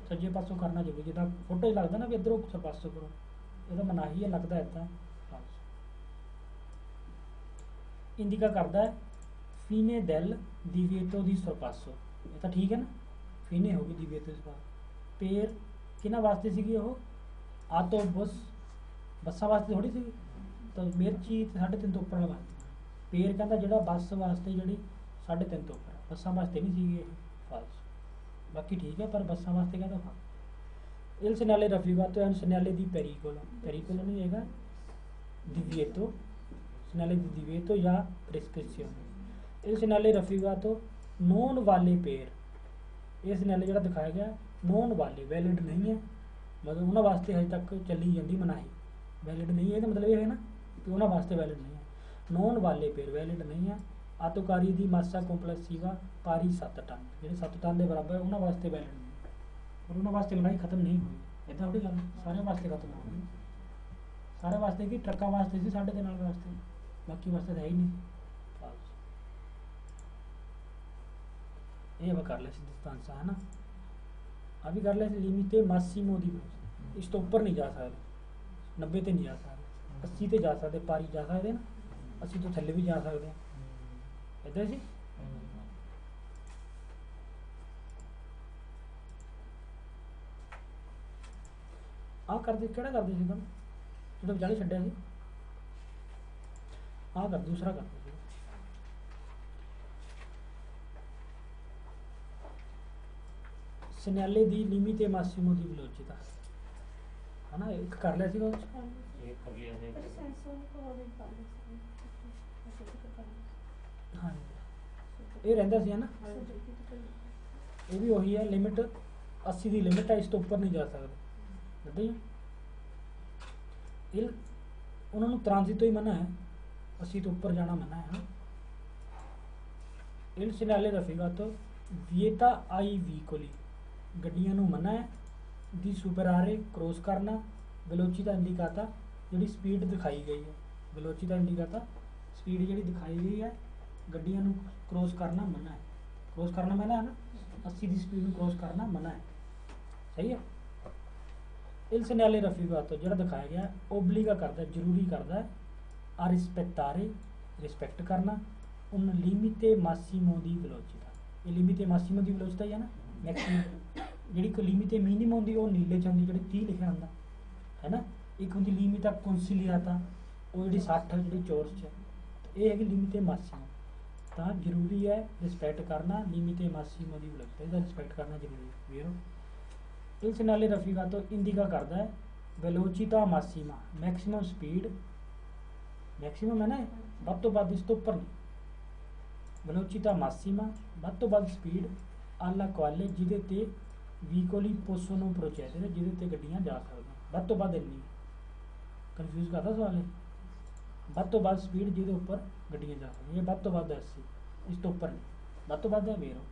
सज्जे पासों करना जरूरी, जिदा फोटो लगता ना भी इधरों सरपासो करो, यह मनाही है लगता इदा फालसो। इंदिका करता है फीने del divieto di sorpasso, ये तो ठीक है ना, फीने होगी divieto di sorpasso। पेर किना वास्ते सी वो आतो बसा वास्ते थोड़ी सी, तो मिर्ची 3.5 तो उपर वास्ते पेर कहता जो बस वास्ते जी 3.5 तो उपर बसा वास्ते नहीं सी फालस, बाकी ठीक है पर बसा वास्ते कहता फाल। इल सन्याले raffigurato एंड सन्याले दी पेरिकोलो नहीं है divieto सन्याले दी divieto या प्रेसक्रिप्शन। इल सन्याले raffigurato नॉन वाले पेर, ये सन्याले जो दिखाया गया नॉन वाले वैलिड नहीं है, मतलब उन्होंने वास्ते हजे तक चली जाती मनाही, वैलिड नहीं है तो मतलब ये है ना कि उन्होंने वास्ते वैलिड नहीं है। नॉन वाले पेर वैलिड नहीं है। आतोकारी दी मासा कॉम्पलेक्सिवा पारी 7 टन जो 7 टन के बराबर है, उन्होंने वास्ते वैलिड नहीं और उन्होंने वास्ते मनाही खत्म नहीं हुई, इदा थोड़ी गल सारे वास्ते खत्म हो गई, सारे वास्ते कि ट्रकों वास्ते सी 3.5 वास्ते, बाकी वास्ते तो है ही नहीं फालस। ये वह कर ले डिस्टेंस है ना, अभी कर ले लिमिटे मासिमो दी, इस तो ऊपर नहीं जा सकते, 90 ते नहीं जा सकते, 80 ते जा सकते, पारी जा सकते ना, 80 तो थल्ले भी जा सकते हैं इधर जी। आ करते केड़ा करते सी तुम जो बचाले छड्डिया सी, आ कर दूसरा करते सी सन्याले दी लिमिटे मासिमो दी वेलोसिटी है ना, एक कर लिया सी एक कर लिया है। हाँ ये रहिंदा सी है ना, ये भी वही है लिमिट 80 की लिमिट है, इस तो ऊपर नहीं जा सकते दे इल उन्होंने ट्रांजिटो ही मना है, 80 तो ऊपर जाना मना है। इल सन्याले raffigurato vieta ai veicoli गड्डियां नूं मना है, दी सुपरारे क्रॉस करना वेलोसिटी इंडिकाता जी स्पीड दिखाई गई है, वेलोसिटी इंडिकाता स्पीड जी दिखाई गई है गड्डियां नूं क्रॉस करना मना है, क्रॉस करना मना है ना, 80 की स्पीड में क्रॉस करना मना है, सही है। इल सिग्नाले रफीकातो जो दिखाया गया ओबलीगा करता है, जरूरी करता है, आ रिस्पेक्टारे रिस्पेक्ट करना, उन लिमिटे मासीमो दी वेलोसिटी, ये लिमिटे मासीमो दी वेलोसिटी है ना मैक्सिमम, जी कोई लिमिटे मिनिमम होंगी वो नीले च होंगी जी 30 लिखा होंगे है ना, एक होंगी लिमिटा कंसिलियाता वो जी 60 जी चोरस च, तो ये है लिमिटे मासीमो, तो जरूरी है रिस्पेक्ट करना लिमिटे मासीमो दी वेलोसिटी, इसका रिस्पेक्ट करना जरूरी है वेरो। इल सिग्नाले रफीकातो इंडिका करता है वेलोचिटा मासीमा मैक्सिमम स्पीड, मैक्सिमम है ना ਵੱਧ ਤੋਂ ਵੱਧ, इस तो उपर नहीं, वेलोचिटा मासीमा ਵੱਧ ਤੋਂ ਵੱਧ स्पीड alla quale ਜਿਹਦੇ ਤੇ ਵਹੀਕਲੀ possono procedere, ਜਿਹਦੇ ਤੇ ਗੱਡੀਆਂ ਜਾ ਸਕਦੀਆਂ, ਵੱਧ ਤੋਂ ਵੱਧ ਇੰਨੀ ਕਨਫਿਊਜ਼ ਕਰਦਾ ਸਵਾਲ ਹੈ, ਵੱਧ ਤੋਂ ਵੱਧ ਸਪੀਡ ਜਿਹਦੇ ਉੱਪਰ ਗੱਡੀਆਂ ਜਾ ਸਕਦੀਆਂ, ਇਹ ਵੱਧ ਤੋਂ ਵੱਧ 80, ਇਸ ਤੋਂ ਉੱਪਰ ਨਹੀਂ, ਵੱਧ ਤੋਂ ਵੱਧ ਹੈ ਵੇਰੋ।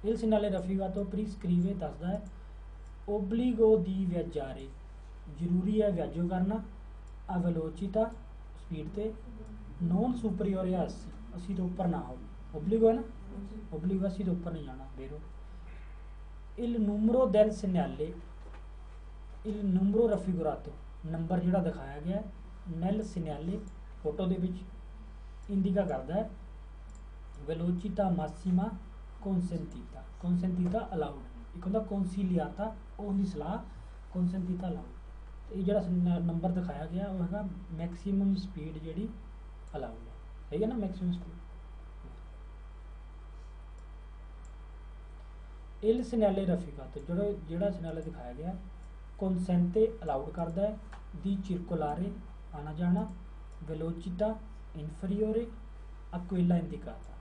Il segnale raffigurato prescrive ਦੱਸਦਾ ਹੈ obbligo di viaggiare, ਜ਼ਰੂਰੀ ਹੈ ਵਿਆਜੋ ਕਰਨਾ, a velocità स्पीड ਤੇ non superiore a 80 ਤੋਂ ਉੱਪਰ ਨਾ ਹੋਵੇ, obbligo है ना, obbligo 80 ਤੋਂ ਉੱਪਰ नहीं जाना vero। il numero del segnale, il numero raffigurato number ਜਿਹੜਾ ਦਿਖਾਇਆ ਗਿਆ nel segnale ਫੋਟੋ ਦੇ ਵਿੱਚ ਇੰਡੀਕਾ ਕਰਦਾ ਹੈ velocità massima consentita, consentita allowed, एक होंगे consigliata वो होंगी सलाह, consentita allowed, तो ये जो नंबर दिखाया गया वो है मैक्सिमम स्पीड जी अलाउड है ना, मैक्सिमम स्पीड। इल सिग्नाले रफीकातो जो सिग्नाले दिखाया गया consente अलाउड करता है दी circolare आना जाना, velocità inferiore a quella indicata,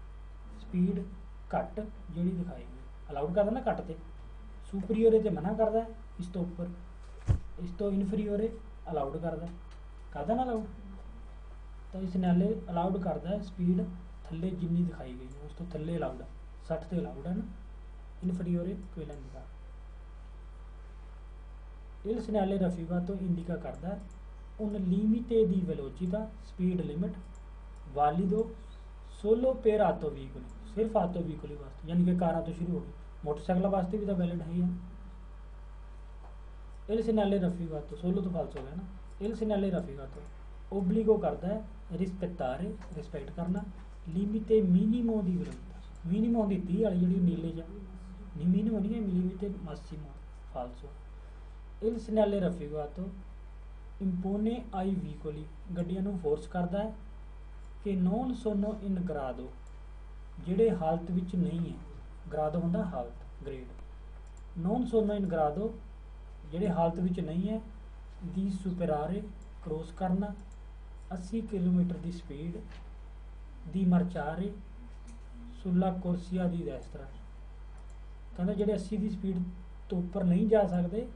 speed घट जी दिखाई गई अलाउड करता ना, घट तो सुपरीओरे तो मना करता है, इस तो उपर इस तो इनफरीओरे अलाउड करता ना अलाउड, तो इस नाले अलाउड करता है स्पीड थले जिन्नी दिखाई गई उस तो थले अलाउड है, 60 तो अलाउड है ना, इनफरीओरे कोई इंडिका। इल सिग्नाले रफीकातो इंडिका करता है उन लिमिटे दी वेलोचिटा स्पीड लिमिट वालिदो सोलो पेर आतो व्हीकल, सिर्फ आतो व्हीकल वास्ते, यानी कि कारां तो शुरू हो गई, मोटरसाइकिल वास्ते भी तो वैलिड है ही है। इल सिग्नाले रफीकातो सोलो तो फाल्स हो गया ना, इल सिग्नाले रफीकातो ओब्लिगो करता है रिस्पेक्टारे रिस्पेक्ट करना, लिमिटे मिनिमो दी वेलोसिटी, मिनिमम होंगी 30 वाली जी नीले च नहीं, मिनिमम नहीं है, लिमिटे मासिमो फाल्सो। इल सिग्नाले रफीकातो इंपोने आई व्हीकली गड्डियां नूं फोर्स करता है कि नॉन सोनो इन ग्रादो ਜਿਹੜੇ ਹਾਲਤ ਵਿੱਚ ਨਹੀਂ ਹੈ, ਗਰਾਦੋ ਹੁੰਦਾ ਹਾਲਤ ਗ੍ਰੇਡ, ਨੌਨ ਸੋਨੋ ਇਨ ਗਰਾਦੋ ਜਿਹੜੇ ਹਾਲਤ ਵਿੱਚ ਨਹੀਂ ਹੈ, ਦੀ ਸੁਪਰਾਰੇ ਕ੍ਰੋਸ ਕਰਨਾ 80 ਕਿਲੋਮੀਟਰ ਦੀ ਸਪੀਡ ਦੀ ਮਰਚਾਰੇ ਸੁਲਾ ਕੁਰਸੀਆ ਦੀ ਰੈਸਤਰਾ, ਕਹਿੰਦਾ ਜਿਹੜੇ 80 ਦੀ ਸਪੀਡ ਤੋਂ ਉੱਪਰ ਨਹੀਂ ਜਾ ਸਕਦੇ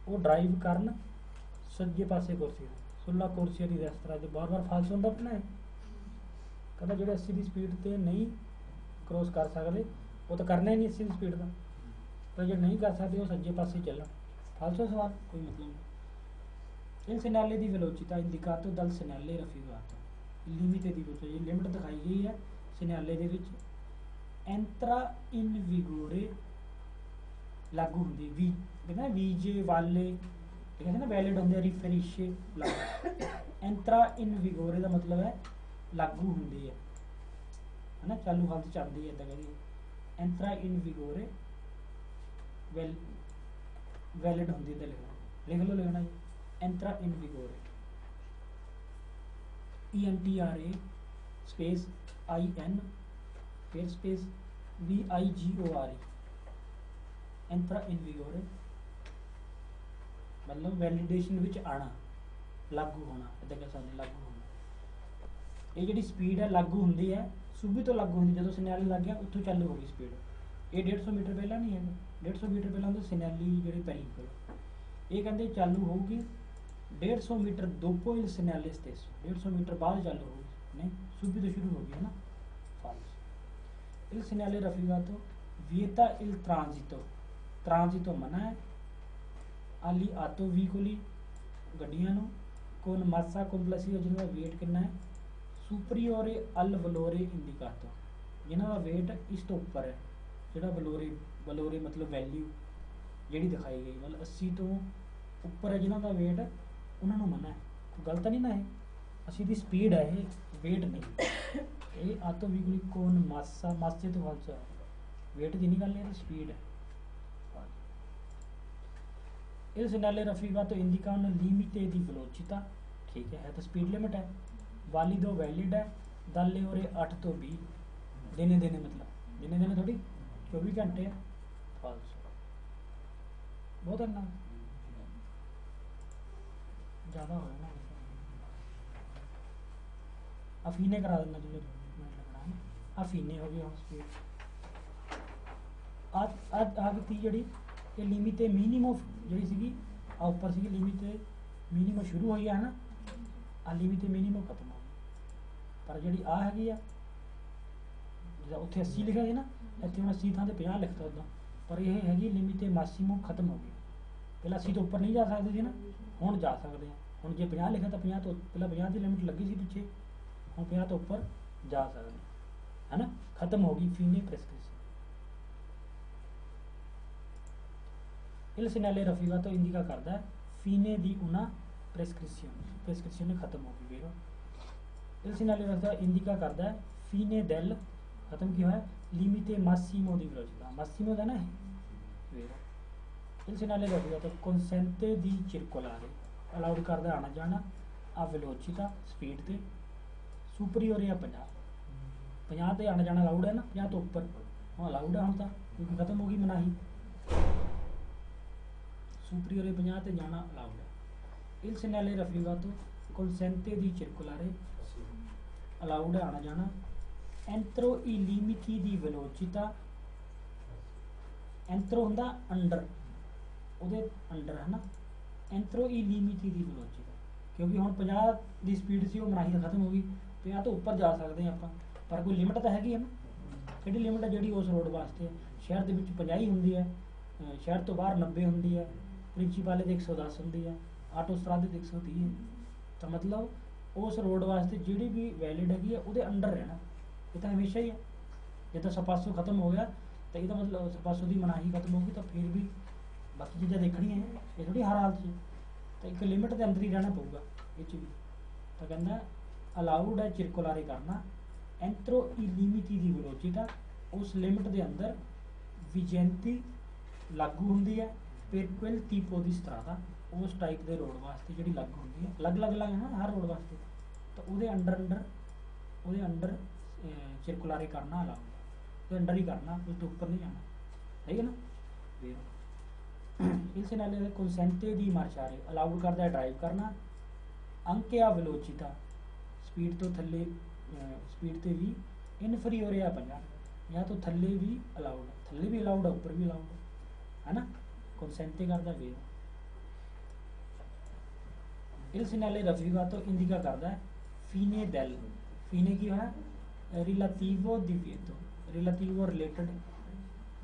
ਉਹ ਡਰਾਈਵ ਕਰਨ ਸੱਜੇ ਪਾਸੇ ਕੁਰਸੀ ਸੁਲਾ ਕੁਰਸੀਆ ਦੀ ਰੈਸਤਰਾ, ਜੋ ਬਾਰ-ਬਾਰ ਫਾਲਸ ਹੁੰਦਾ ਪਣਾ ਹੈ, ਕਹਿੰਦਾ ਜਿਹੜੇ 80 ਦੀ ਸਪੀਡ ਤੇ ਨਹੀਂ क्रॉस कर सकते वो तो करना ही नहीं 80 स्पीड का, तो जो नहीं कर सकते वो सज्जे पासे चलन, फालसो सवाल कोई मतलब नहीं। इन सिग्नाले दी वेलोचिटा इंडिकातो दल सिग्नाले रफीकातो लिमिटे दी वेलोचिटा, ये लिमिट दिखाई गई है सिग्नाले दे विच एंट्रा इन विगोरे लागू होंदी, वी कहते वी जे वाले कहते ना वैलिड होंगे, रिफरेशे लागू, एंट्रा इन विगोरे का मतलब है लागू होंदी है ना, चालू हालत चलती है, कहिए एंट्रा इन विगोरे वैलिड होंगी, तो लिख लो लिखना जी एंट्रा इन विगोरे ENTRA स्पेस IN फिर स्पेस VIGORE एंट्रा इन विगोरे मतलब वैलिडेशन विच आना, लागू होना, इदा कह सकते लागू होना। ये जी स्पीड है लागू होंगी है, सूबी तो लागू होंगी जो सिग्नल लग गया उत्थों चालू हो गई स्पीड, ये 150 मीटर पहला नहीं है, 150 मीटर पहला तो सिग्नली जी पेरिकल, ये कहते चालू होगी 150 मीटर दोपो इल सिग्नले स्टेस, 150 मीटर बाद चालू होगी, नहीं सूबी तो शुरू होगी है ना, फाल्स। इल सिग्नले रफीकातो विeta इल ट्रांजिटो, ट्रांजिटो मना है, आली आतो व्हीकली गड्डियां नूं con massa complessiva जिनका वेट कितना है, सुपरीओरे अल वलोरे इंडिकातो ਜਿਨ੍ਹਾਂ ਦਾ weight ਇਸ ਤੋਂ ਉੱਪਰ ਹੈ, ਜਿਹੜਾ ਬਲੋਰੇ ਮਤਲਬ ਵੈਲਿਊ ਜਿਹੜੀ ਦਿਖਾਈ ਗਈ ਮਤਲਬ 80 ਤੋਂ ਉੱਪਰ ਹੈ ਜਿਨ੍ਹਾਂ ਦਾ weight, ਉਹਨਾਂ ਨੂੰ ਮਨਾ ਹੈ। ਗਲਤ ਨਹੀਂ ਨਾ ਇਹ, 80 ਦੀ ਸਪੀਡ ਹੈ ਇਹ, weight ਨਹੀਂ। ਇਹ ਆਤੋ ਵਿਗੁਲੀ ਕੋਨ ਮਾਸੇ ਤੋਂ ਫਾਲਸਾ ਹੈ, weight ਦੀ ਨਹੀਂ ਗੱਲ, ਇਹ ਸਪੀਡ ਹੈ। Il segnale raffigurato indica un limite di velocità, ठीक है तो स्पीड लिमिट है, वालिदो वैलिड है, dalle ore 8 ਤੋਂ 20 ਦਿਨੇ मतलब दिने थोड़ी 24 घंटे है, फॉल्स बहुत है ना, ज़्यादा हो ना। अफीने करा देना चलो, मिनट लगना है, अफीने हो गई स्पीड। आ गई जी ये लिमिट मिनिमम जी सी आ उपर सी लिमिट मिनिमम शुरू हुई है ना, आ लिमिट मिनिमम खत्म हो गई। पर जी आ हैगी आ जिदा उत्थे 80 लिखा है ना, इतने हम 80 थां ते 50 लिखता उदा, पर यह हैगी लिमिट मैक्सिमम खत्म हो गई। पहले 80 तो उपर नहीं जा सकते थे ना, हुण जा सकते हैं। हुण जे 50 लिखा तो 50 तो पहले 50 की लिमिट लगी सी पिछे, हुण 50 तो उपर जा सकते हैं, है ना, खत्म हो गई फीने prescription. Il segnale raffigurato indica करता है fine di una prescrizione खत्म हो गई, vero? Il segnale raffigurato indica करता है fine del खत्म क्यों है limite massimo di velocità, massimo da ना है, vero? Il segnale raffigurato consente di circolare, allowed करता है आना जाना a velocità speed ते superiore a 50 ते आना जाना allowed है ना, 50 तो ऊपर हाँ allowed है, हम था क्योंकि खत्म होगी मनाही, superiore 50 ते जाना अलाउड है। Il segnale raffigurato consente di circolare, allowed है आना जाना entro i limiti di velocità, entro ਹੁੰਦਾ अंडर, ਉਹਦੇ अंडर है ना, entro i limiti di velocità, क्योंकि ਹੁਣ 50 ਦੀ ਸਪੀਡ ਸੀ ਉਹ ਮਨਾਹੀ ਖਤਮ ਹੋ ਗਈ, 50 ਤੋਂ ਉੱਪਰ ਜਾ ਸਕਦੇ ਹਾਂ ਆਪਾਂ, ਪਰ ਕੋਈ ਲਿਮਟ ਤਾਂ ਹੈਗੀ ਹੈ ਨਾ, ਕਿਹੜੀ ਲਿਮਟ ਹੈ ਜਿਹੜੀ ਉਸ ਰੋਡ ਵਾਸਤੇ ਹੈ। ਸ਼ਹਿਰ ਦੇ ਵਿੱਚ 50 ਹੀ ਹੁੰਦੀ ਹੈ, ਸ਼ਹਿਰ ਤੋਂ ਬਾਹਰ 90 ਹੁੰਦੀ ਹੈ, प्रिंसीपाले तो 110 होंगी है, आटो स्ट्रादे तो 130 है, तो मतलब उस रोड वास्ते जी भी वैलिड हैगी है वो अंडर रहना, ये तो हमेशा ही है। जो तो सरपासों खत्म हो गया तो यह मतलब सरपासों की मनाही खत्म होगी, तो फिर भी बाकी चीज़ें देखनी है, ये थोड़ी हर हालत से, तो एक लिमिट के अंदर ही रहना पऊगा ये भी। तो कहना अलाउड है चिरकुलारे करना एंट्रो ई लिमिटी दी वेलोसिटी, उस लिमिट के अंदर विजेंती लागू होंगी है per quel tipo di strada, उस टाइप के रोड वास्ते जी लागू होंगी है, अलग अलग है ना हर रोड वास्ते, तो वो अंडर चिरकुलारे करना अलाउड है, तो अंडर ही करना, उस तो ऊपर नहीं जाना, ठीक है ना। Il segnale consente di marciare, allowed करता है ड्राइव करना anche a velocità, स्पीड तो थल्ले स्पीड ते भी इनफीरियर है 50 या तो थल्ले भी अलाउड है, थल्ले भी अलाउड है ऊपर भी अलाउड है ना, consente करता है। Il segnale raffigurato indica करता है fine del, fine की है relativo divieto, relativo related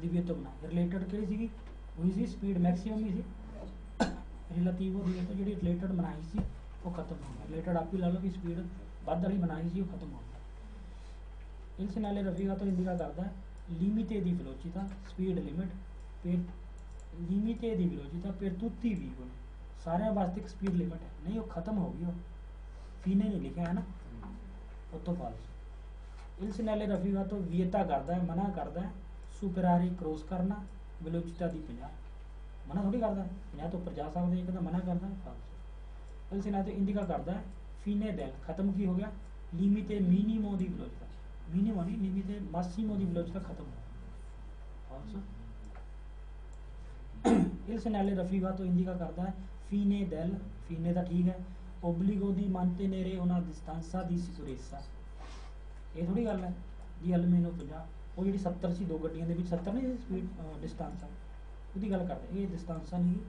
divieto बना, related केड़ी सी वही सी स्पीड मैक्सिमम ही सी, relativo divieto जी related बनाई सी वो खत्म हो गया, related आप ही ला लो कि स्पीड बाद वाली बनाई सी वो खत्म हो गया। Il segnale raffigurato indica करता है limite di velocità, speed limit per limite di velocità per tutti i veicoli, सारे वास्ते एक स्पीड लिमिट है, नहीं वो खत्म हो गई, वो फीने नहीं लिखा है ना, वो तो false. Il segnale raffigurato vieta करता है, मना करता है सुपरारी क्रॉस करना वेलोसिटी दी 50, मना थोड़ी करता है 50 तो ऊपर जा सकते हैं, कहता मना करता है फाल्स। Il segnale indica करता है fine del, खत्म की हो गया limite minimo di velocità, minimo नहीं limite massimo di velocità खत्म हो false. Il segnale raffigurato indica करता है fine del, fine da ठीक है obbligo di mantenere una distanza di sicurezza, ये थोड़ी गल है जी almeno 50, वो जी 70 सी दो गड्डियां दे विच 70 नहीं स्पीड डिस्टेंस है, उसकी गल करते ये डिस्टेंस नहीं